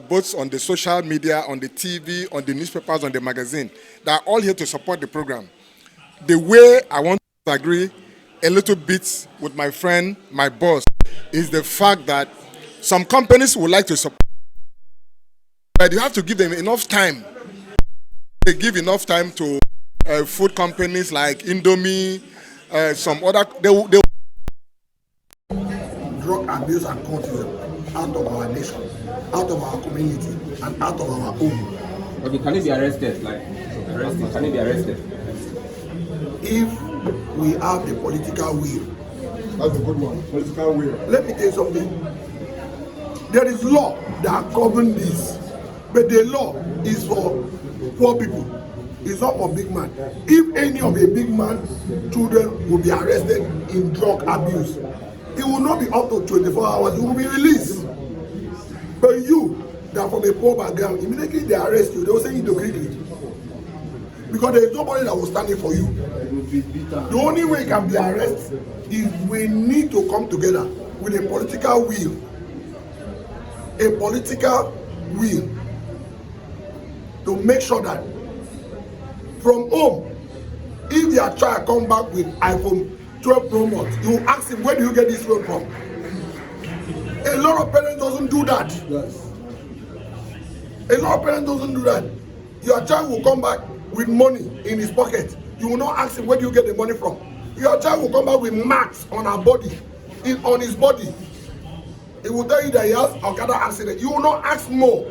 both on the social media, on the TV, on the newspapers, on the magazine. They are all here to support the program. The way I want to disagree a little bit with my friend, my boss, is the fact that some companies would like to support, but you have to give them enough time. They give enough time to food companies like Indomie, some other. They
Drug abuse and cultism out of our nation, out of our community, and out of our home.
Okay, can he be arrested? Can he be arrested?
If we have the political will.
That's a good one. Political will.
Let me tell you something. There is law that governs this, but the law is for poor people. It's not for big man. If any of a big man's children will be arrested in drug abuse, it will not be up to 24 hours. It will be released. But you, that are from a poor background, immediately they arrest you, they will send you to quickly. Because there is nobody that will stand in for you. The only way you can be arrested is we need to come together with a political will. A political will to make sure that from home, if your child come back with iPhone 12 Pro Max, you will ask him, where do you get this phone from? A lot of parents doesn't do that. Yes. A lot of parents doesn't do that. Your child will come back with money in his pocket. You will not ask him, where do you get the money from? Your child will come back with marks on her body, on his body. He will tell you that he has a car accident. You will not ask more.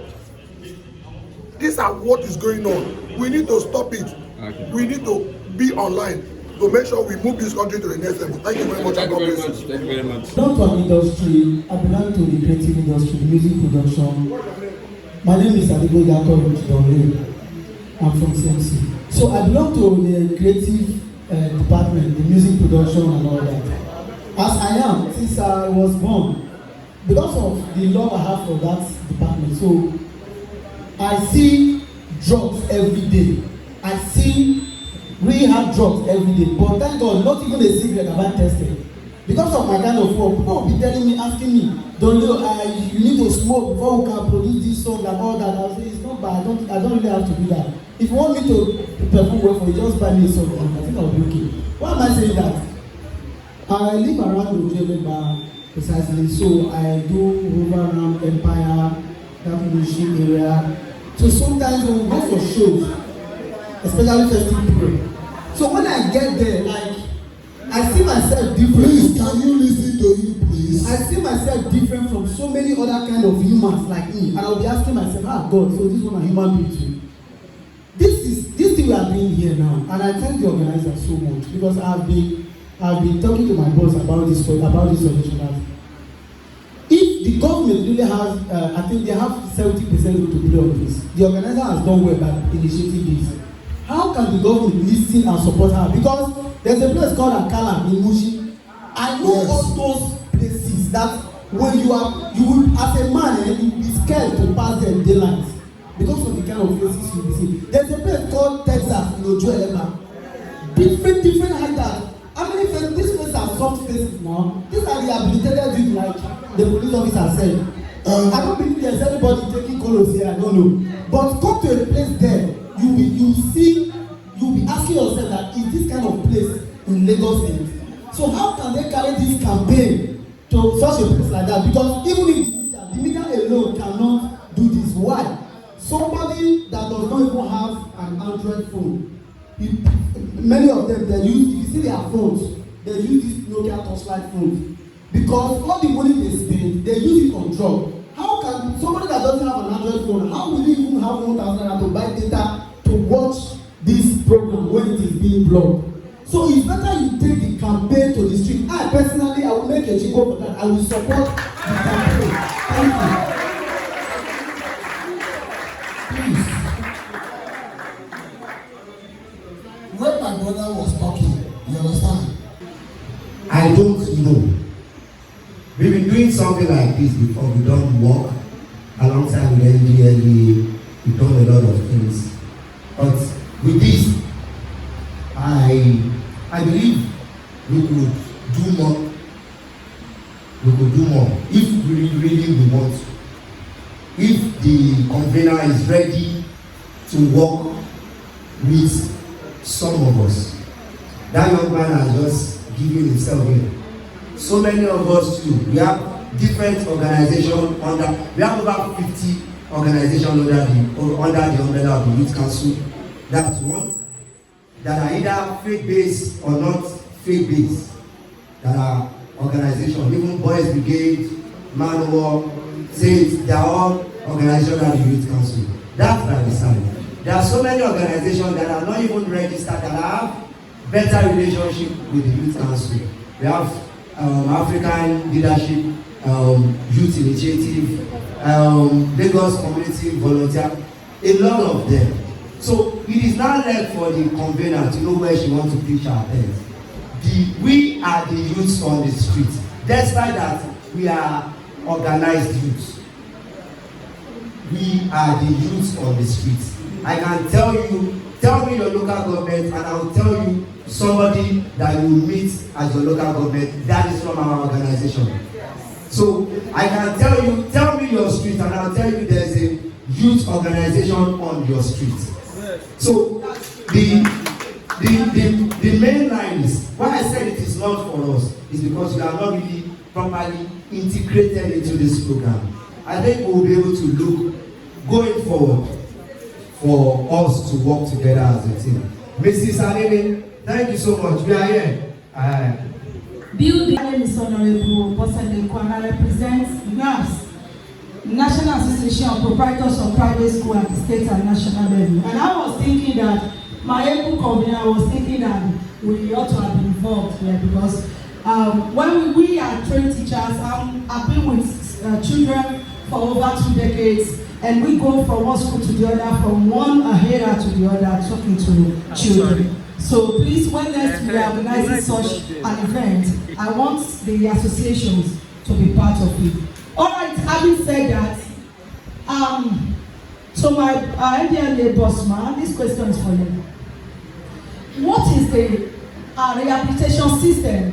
These are what is going on. We need to stop it. Okay. We need to be online to make sure we move this country to the next level. Thank you very much.
Thank you very much. Thank you very much.
I belong to an industry. I belong to the creative industry, the music production. My name is Adigo Yakob. I'm from CMC. So I belong to the creative department, the music production and all that. As I am, since I was born, because of the love I have for that department, so I see drugs every day. I see really hard drugs every day. But thank God, not even a cigarette have I tested. Because of my kind of work, people will be telling me, asking me, don't you need to smoke before we can produce this song and all that. I'll say, it's not bad. I don't really have to do that. If you want me to perform well for you, just buy me a song. I think I'll be okay. Why am I saying that? I live around Ojebeba precisely, so I do move around Empire, that area. So sometimes when we go for shows, especially festive period. So when I get there, like, I see myself different.
Please, can you listen to you, please?
I see myself different from so many other kind of humans like me. And I'll be asking myself, God, so this one a human being too. This thing we are doing here now, and I thank the organizer so much because I've been talking to my boss about this solution. If the government
really have, I think they have 70% to play on this. The organizer has done well by initiating this. How can the government listen and support her? Because there's a place called Akala in Mushi. I know all those places that when you would, as a man, you would be scared to pass them daylight because of the kind of places you will see. There's a place called Texas in Ojo Elema. Different hideouts. How many places? These places are soft places now. These are rehabilitated youth, like the police officer said. I don't believe there's anybody taking colos here. I don't know. But come to a place there, you'll be asking yourself that is this kind of place in Lagos State? So how can they carry this campaign to such a place like that? Because even if the media alone cannot do this, why? Somebody that does not even have an Android phone, many of them, they use, if you see their phones, they use these Nokia touchlight phones. Because all the money they spend, they use it on drugs. How can somebody that doesn't have an Android phone, how will you even have 1,000 to buy data to watch this program when it is being blocked? So it's better you take the campaign to the street. I personally, I will make a chico for that. I will support the campaign. Thank you.
Please. When my brother was talking, you understand?
I don't know. We've been doing something like this before. We don't work alongside with NDLEA. We've done a lot of things. But with this, I believe we could do more. We could do more if we really want to. If the convener is ready to work with some of us. That young man has just given himself here. So many of us too. We have different organizations under. We have over 50 organizations under the umbrella of the Youth Council. That's one. That are either faith-based or not faith-based. That are organizations, even Boys Brigade, Man War, Saints, they are all organizations under the Youth Council. That's by the side. There are so many organizations that are not even registered that have better relationship with the Youth Council. We have African Leadership, Youth Initiative, Lagos Community Volunteer, a lot of them. So it is not left for the convener to know where she wants to pitch her tent. We are the youths on the street. Despite that, we are organized youths. We are the youths on the streets. I can tell me your local government, and I will tell you somebody that you meet as your local government that is from our organization. So I can tell me your street, and I'll tell you there's a youth organization on your street. So the main line is why I said it is not for us is because we are not really properly integrated into this program. I think we will be able to look going forward for us to work together as a team. Mrs. Alene, thank you so much. We are here.
Building. My name is Honorable Bosende Kwan. I represent NAPS, National Association of Proprietors of Private School at the state and national level. And I was thinking that my able convener was thinking that we ought to have been involved here because when we are trained teachers, I've been with children for over 2 decades, and we go from one school to the other, from one area to the other, talking to children. So please, when next we are organizing such an event, I want the associations to be part of it. All right, having said that, so my NDLEA boss man, this question is for you. What is the rehabilitation system?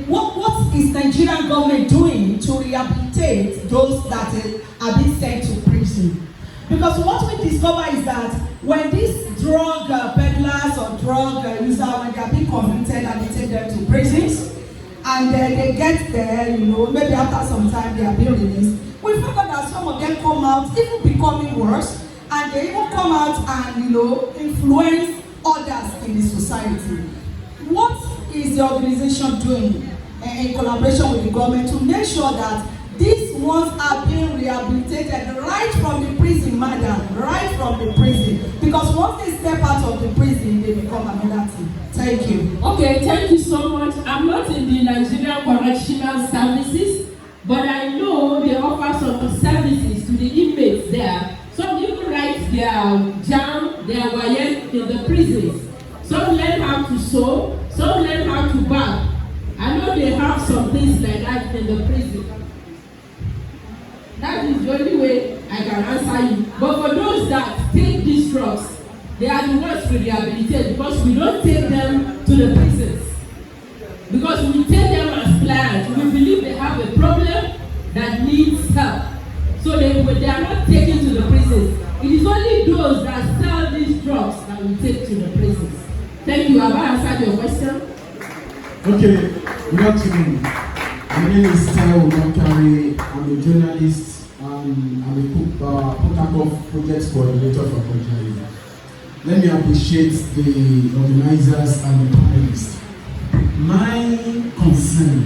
What is Nigerian government doing to rehabilitate those that are being sent to prison? Because what we discover is that when these drug peddlers or drug users, when they are being convicted and they take them to prisons, and they get there, maybe after some time they are being released, we find out that some of them come out even becoming worse, and they even come out and influence others in the society. What is the organization doing in collaboration with the government to make sure that these ones are being rehabilitated right from the prison, madam, right from the prison? Because once they step out of the prison, they become another thing. Thank you.
Okay, thank you so much. I'm not in the Nigerian Correctional Services, but I know they offer to sew, some learn how to barb. I know they have some things like that in the prison. That is the only way I can answer you. But for those that take these drugs, they are the ones to rehabilitate, because we don't take them to the prisons. Because we take them as clients. We believe they have a problem that needs help. So they are not taken to the prisons. It is only those that sell these drugs that we take to the prisons. Thank you. Have I answered your question?
Okay, good afternoon. My name is Taiwo Bakare. I'm a journalist. I'm a Port project coordinator for Kontari. Let me appreciate the organizers and the panelists. My concern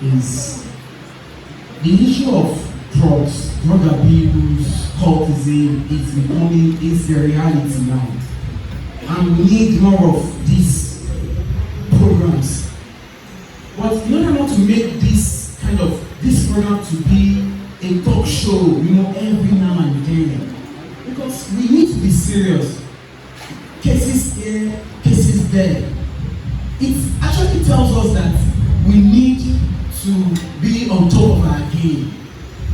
is the issue of drugs, drug abuse, cultism is a reality now. And we need more of these programs. But in order not to make this program to be a talk show, every now and then, because we need to be serious. Cases here, cases there. It actually tells us that we need to be on top of our game.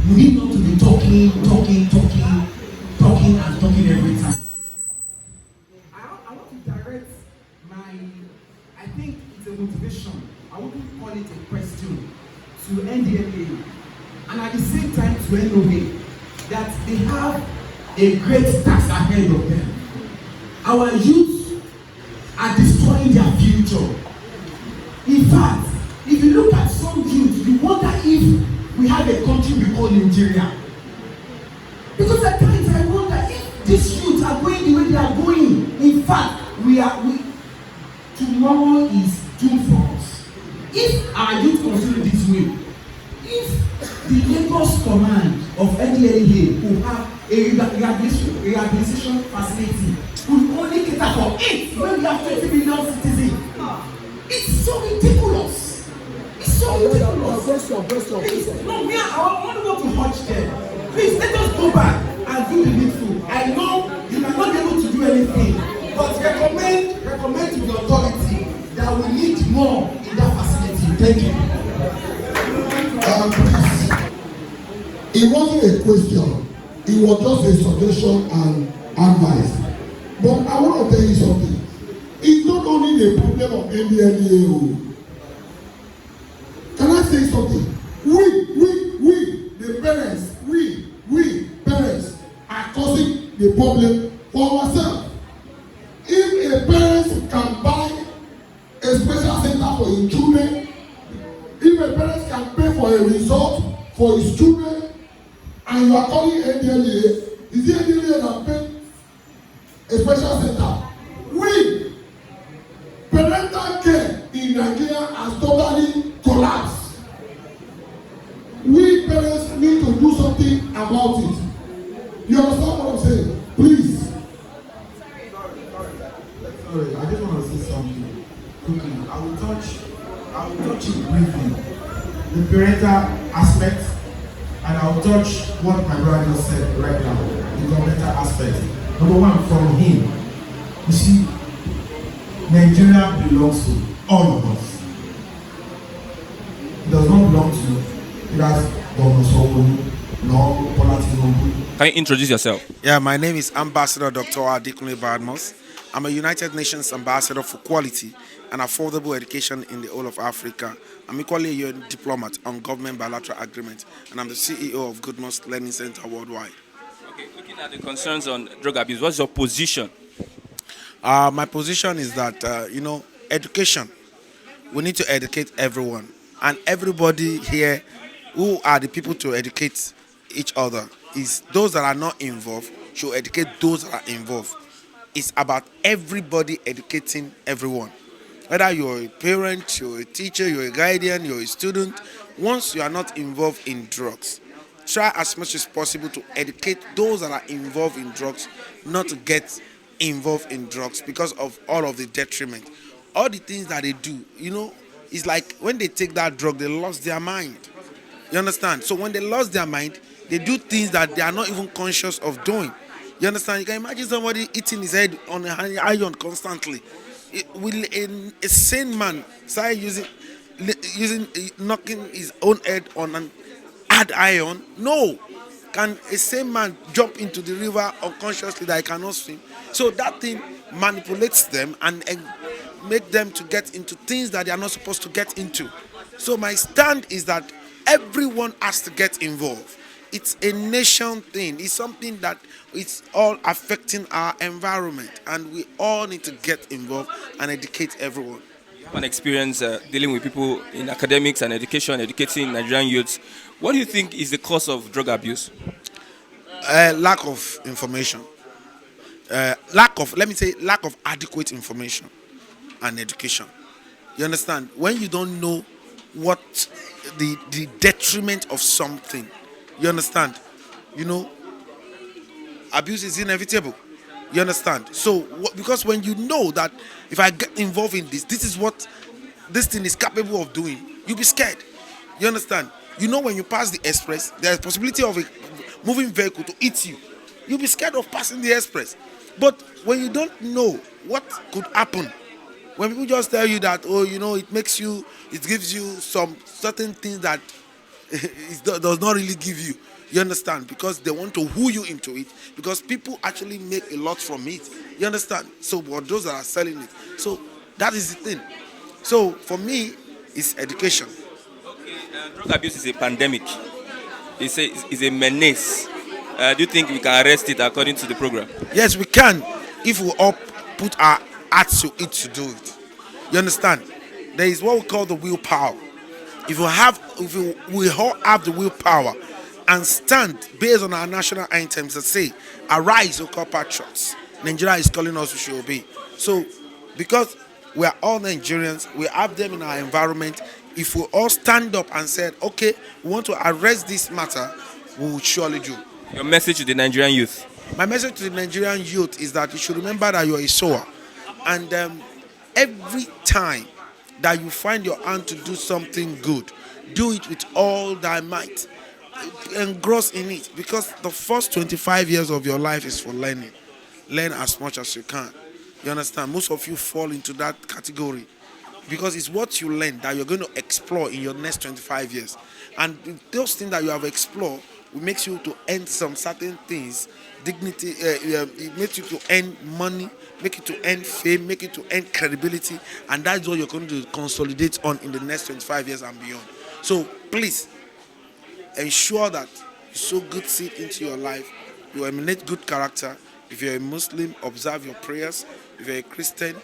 We need not to be talking every time. I want to direct I think it's a motivation. I wouldn't call it a question to NDLEA and at the same time to NOA that they have a great task ahead of them. Our youth are destroying their future. In fact, if you look at some youth, you wonder if we have a country we call Nigeria. Because at times I wonder if these youth are going the way they are going. In fact, tomorrow is doomed for us. If our youth continue this way, if the Lagos command of NDLEA who have a rehabilitation facility will only cater for 8 when we have 20 million citizens, it's so ridiculous. It's so ridiculous. Please, no, I want to go to Hutch there. Please, let us go back and do the needful. I know you might not be able to do anything, but recommend to the authority that we need more in that facility. Thank you.
It wasn't a question. It was just a suggestion and advice. But I want to tell you something. It's not only the problem of NDLEA. Can I say something? We, the parents, we parents are causing the problem for ourselves. If a parent can buy a special center for his children, if a parent can pay for a resort for his children, and you are calling NDLEA, is the NDLEA that pay a special center? We, parental care in Nigeria has totally collapsed. We parents need to do something about it. You understand what I'm saying? Please.
Sorry, I just want to say something quickly. I will touch it briefly. The parental aspect, and I will touch what my brother just said right now, the governmental aspect. Number one, from him, you see, Nigeria belongs to all of us. It does not belong to Governor Sokolu, nor political.
Can you introduce yourself?
Yeah, my name is Ambassador Dr. Adekunle Badmus. I'm a United Nations Ambassador for Quality and Affordable Education in the whole of Africa. I'm equally a UN diplomat on government bilateral agreement, and I'm the CEO of Goodmost Learning Center Worldwide.
Okay, looking at the concerns on drug abuse, what's your position?
My position is that, education, we need to educate everyone. And everybody here who are the people to educate each other is those that are not involved should educate those that are involved. It's about everybody educating everyone. Whether you're a parent, you're a teacher, you're a guardian, you're a student, once you are not involved in drugs, try as much as possible to educate those that are involved in drugs not to get involved in drugs because of all of the detriment. All the things that they do, it's like when they take that drug, they lost their mind. You understand? So when they lost their mind, they do things that they are not even conscious of doing. You understand? You can imagine somebody eating his head on an iron constantly. Will a sane man start knocking his own head on an hard iron? No. Can a sane man jump into the river unconsciously that he cannot swim? So that thing manipulates them and make them to get into things that they are not supposed to get into. So my stand is that everyone has to get involved. It's a nation thing. It's something that it's all affecting our environment, and we all need to get involved and educate everyone.
You have an experience dealing with people in academics and education, educating Nigerian youths. What do you think is the cause of drug abuse?
Lack of information. Lack of adequate information and education. You understand? When you don't know what the detriment of something, you understand? You know, abuse is inevitable. You understand? So because when you know that if I get involved in this, this is what this thing is capable of doing, you'll be scared. You understand? You know, when you pass the express, there's possibility of a moving vehicle to hit you. You'll be scared of passing the express. But when you don't know what could happen, when people just tell you that, oh, you know, it gives you some certain things that it does not really give you. You understand? Because they want to woo you into it. Because people actually make a lot from it. You understand? So, but those that are selling it. So that is the thing. So for me, it's education.
Drug abuse is a pandemic. It's a menace. Do you think we can arrest it according to the program?
Yes, we can, if we all put our hearts to it to do it. You understand? There is what we call the willpower. If we all have the willpower and stand based on our national anthems that say, "Arise, O compatriots." Nigeria is calling us, we should obey. So, because we are all Nigerians, we have them in our environment. If we all stand up and said, "Okay, we want to arrest this matter," we will surely do.
Your message to the Nigerian youth?
My message to the Nigerian youth is that you should remember that you are a sower. And every time that you find your hand to do something good, do it with all thy might. Engross in it. Because the first 25 years of your life is for learning. Learn as much as you can. You understand? Most of you fall into that category. Because it's what you learn that you're going to explore in your next 25 years. And those things that you have explored will make you to earn some certain things, dignity, it makes you to earn money, make you to earn fame, make you to earn credibility, and that's what you're going to consolidate on in the next 25 years and beyond. So please, ensure that you sow good seed into your life, you emanate good character. If you're a Muslim, observe your prayers. If you're a Christian,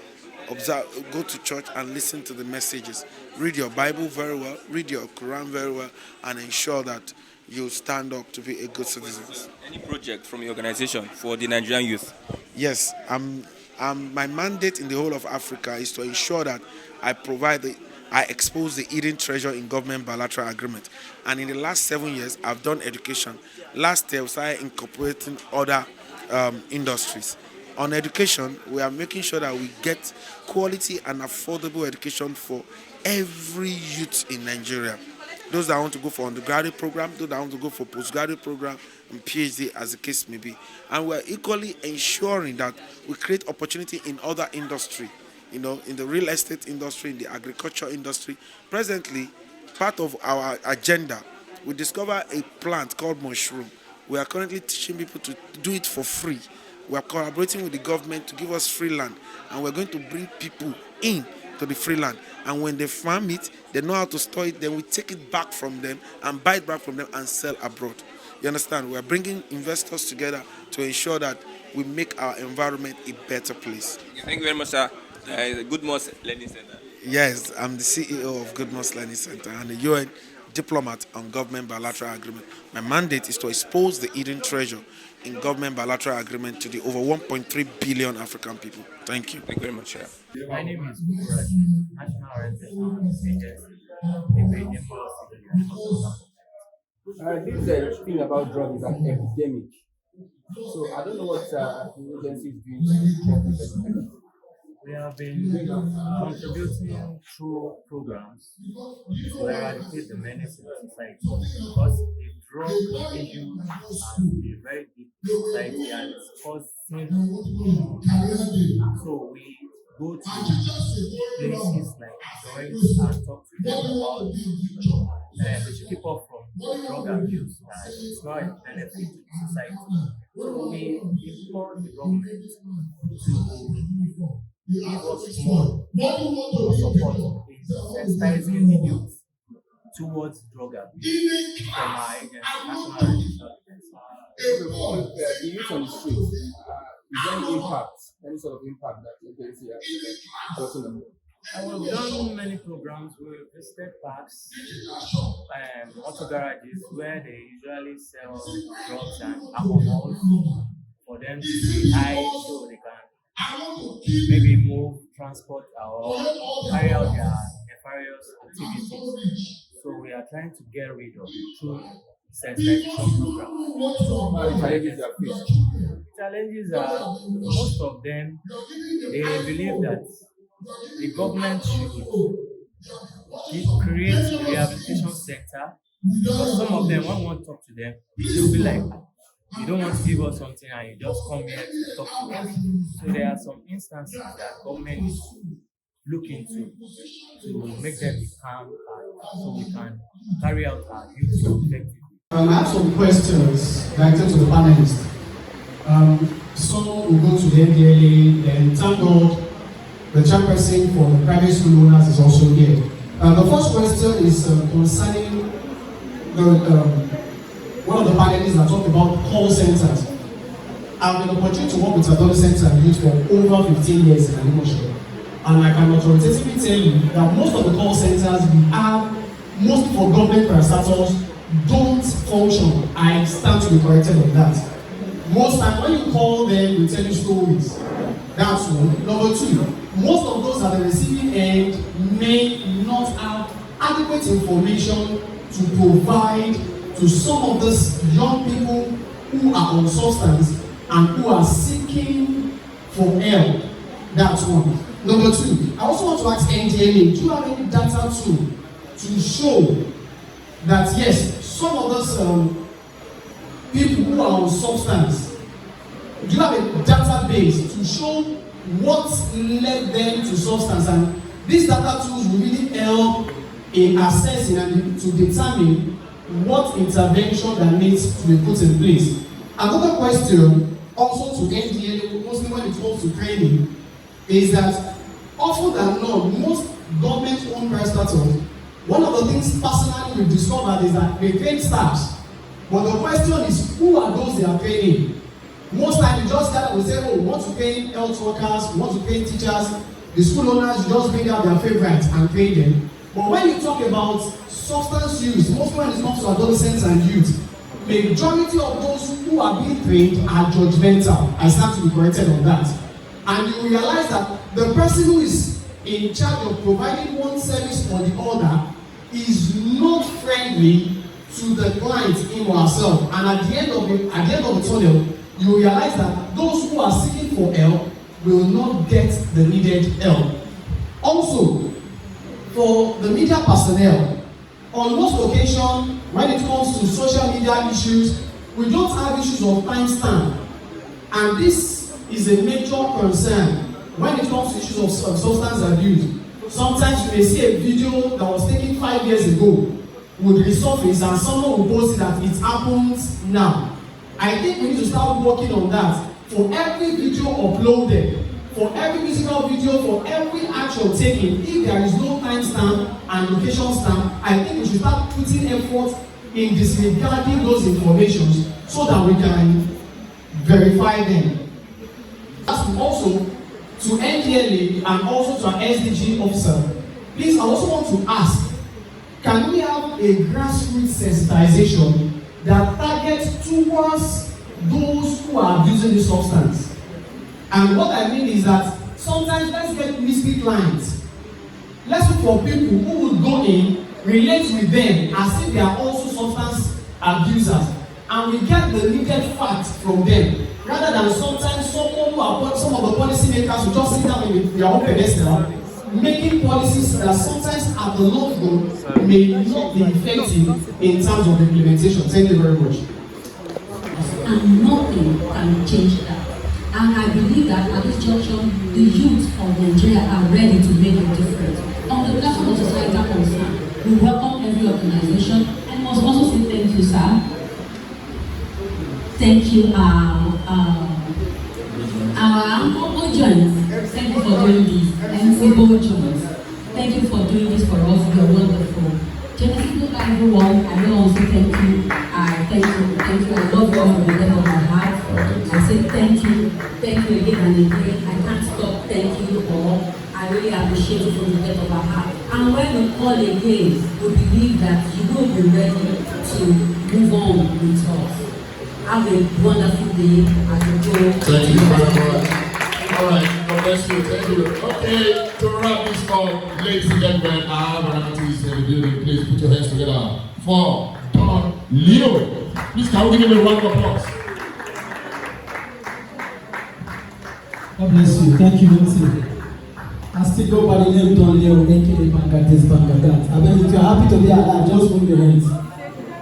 go to church and listen to the messages. Read your Bible very well, read your Quran very well, and ensure that you stand up to be a good citizen.
Any project from your organization for the Nigerian youth?
Yes, my mandate in the whole of Africa is to ensure that I expose the hidden treasure in government bilateral agreement. And in the last 7 years, I've done education. Last year, we started incorporating other industries. On education, we are making sure that we get quality and affordable education for every youth in Nigeria. Those that want to go for undergraduate program, those that want to go for postgraduate program and PhD, as the case may be. And we're equally ensuring that we create opportunity in other industry, you know, in the real estate industry, in the agriculture industry. Presently, part of our agenda, we discover a plant called mushroom. We are currently teaching people to do it for free. We are collaborating with the government to give us free land, and we're going to bring people in to the free land. And when they farm it, they know how to store it, then we take it back from them and buy it back from them and sell abroad. You understand? We are bringing investors together to ensure that we make our environment a better place.
Thank you very much, sir. Good Moss Learning Center.
Yes, I'm the CEO of Good Moss Learning Center and a UN diplomat on government bilateral agreement. My mandate is to expose the hidden treasure in government bilateral agreement to the over 1.3 billion African people. Thank you.
Thank you very much, sir.
My name is Scourge, National Orientation Agency.
This thing about drug is an epidemic. So I don't know what the agency is doing to stop this epidemic.
We have been contributing through programs to eradicate the menace in the society because the drug issue has been very deep in society and it's causing. So we go to places like joints and talk to them about they should keep up from drug abuse that it's not a benefit to the society. So we implore the government to give us more support in sensitizing the youth towards drug abuse from our agency, National Registration Agency.
The youth on the streets, is there any impact, any sort of impact that the agency has gotten on them?
We've done many programs. We've visited parks, auto garages where they usually sell drugs and alcohol for them to be high so they can maybe move, transport, or carry out their nefarious activities. So we are trying to get rid of it through sensitization programs.
What are the challenges that face?
Challenges are most of them, they believe that the government should create a rehabilitation center, because some of them, when we want to talk to them, they'll be like, you don't want to give us something and you just come here to talk to us. So there are some instances that government is looking to make them be calm so we can carry out our duties effectively.
I have some questions directed to the panelists. Some will go to the NDLEA, then thank God the chairperson for the private school owners is also here. The first question is concerning one of the panelists that talked about call centers. I've been opportunity to work with adolescents and youth for over 15 years in Animation. And I can authoritatively tell you that most of the call centers we have, most for government parastatals, don't function. I stand to be corrected on that. Most times when you call them, they tell you stories. That's one. Number two, most of those at the receiving end may not have adequate information to provide to some of these young people who are on substance and who are seeking for help. That's one. Number two, I also want to ask NDLEA, do you have any data to show that yes, some of those people who are on substance, do you have a database to show what led them to substance? And these data tools will really help in assessing and to determine what intervention that needs to be put in place. Another question also to NDLEA, mostly when it comes to training, is that often than not, most government-owned parastatals, one of the things personally we've discovered is that they train staffs. But the question is, who are those they are training? Most times you just gather and say, oh, we want to train health workers, we want to train teachers. The school owners, you just bring out their favorites and train them. But when you talk about substance use, mostly when it comes to adolescents and youth, the majority of those who are being trained are judgmental. I stand to be corrected on that. And you realize that the person who is in charge of providing one service or the other is not friendly to the client, him or herself. And at the end of the tunnel, you realize that those who are seeking for help will not get the needed help. Also, for the media personnel, on most occasions, when it comes to social media issues, we don't have issues of timestamp. And this is a major concern when it comes to issues of substance abuse. Sometimes you may see a video that was taken 5 years ago would resurface and someone will post it that it happens now. I think we need to start working on that. For every video uploaded, for every musical video, for every action taken, if there is no timestamp and location stamp, I think we should start putting effort in disregarding those informations so that we can verify them. Also, to NDLEA and also to our SDG officer, please, I also want to ask, can we have a grassroots sensitization that targets towards those who are abusing the substance? And what I mean is that sometimes let's get mislead clients. Let's look for people who would go in, relate with them as if they are also substance abusers, and we get the needed facts from them. Rather than sometimes someone who are some of the policy makers who just sit down with their own pedestal, making policies that sometimes at the long run may not be effective in terms of implementation. Thank you very much.
And nothing can change that. And I believe that at this junction, the youth of Nigeria are ready to make a difference. On the platform of societal concern, we welcome every organization and must also say thank you, sir. Thank you, our Jones. Thank you for doing this. MC Jones. Thank you for doing this for us. You're wonderful. Genesis, everyone, I don't want to say thank you. I thank you. I love you all from the depth of my heart. I say thank you again and again. I can't stop thanking you all. I really appreciate you from the depth of my heart. And when we call again, we believe that you will be ready to move on with us. Have a wonderful day as you go.
Thank you very much. All right, God bless you. Thank you. Okay, to wrap this up, ladies and gentlemen, I have an artist in the building. Please put your hands together for Don Leo. Please, can we give him a round of applause?
God bless you. Thank you, Nancy. I still go by the name Don Leo, aka Banga this, Banga that. I mean, if you're happy to be alive, just wave your hands.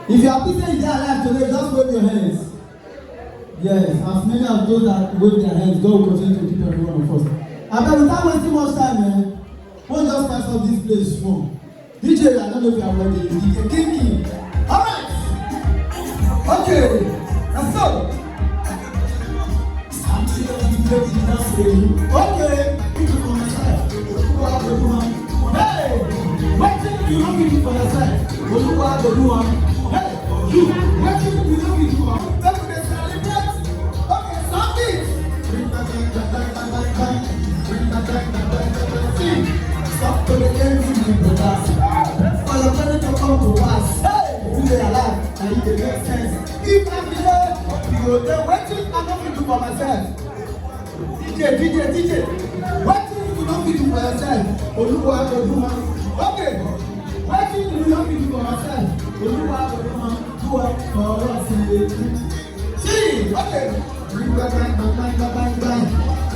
If you're happy to be alive today, just wave your hands. Yes, as many of those that wave their hands, God will continue to keep every one of us. I bet without wasting much time, man, we'll just pass up this place small. DJ, I don't know if you are ready. DJ Kinky. Alright! Okay, let's go! Okay, people for myself. Hey! What do you want me to do for yourself? What do you want to do? Hey! You! What do you want me to do? Stop to the end of the brothers. For your brother to come to pass. Hey! You are alive and you can make sense. If I'm here, you go there. What do you want me to do for myself? DJ. What do you want me to do for yourself? Okay. What do you want me to do for myself? Do it for us. See, okay. Bring back.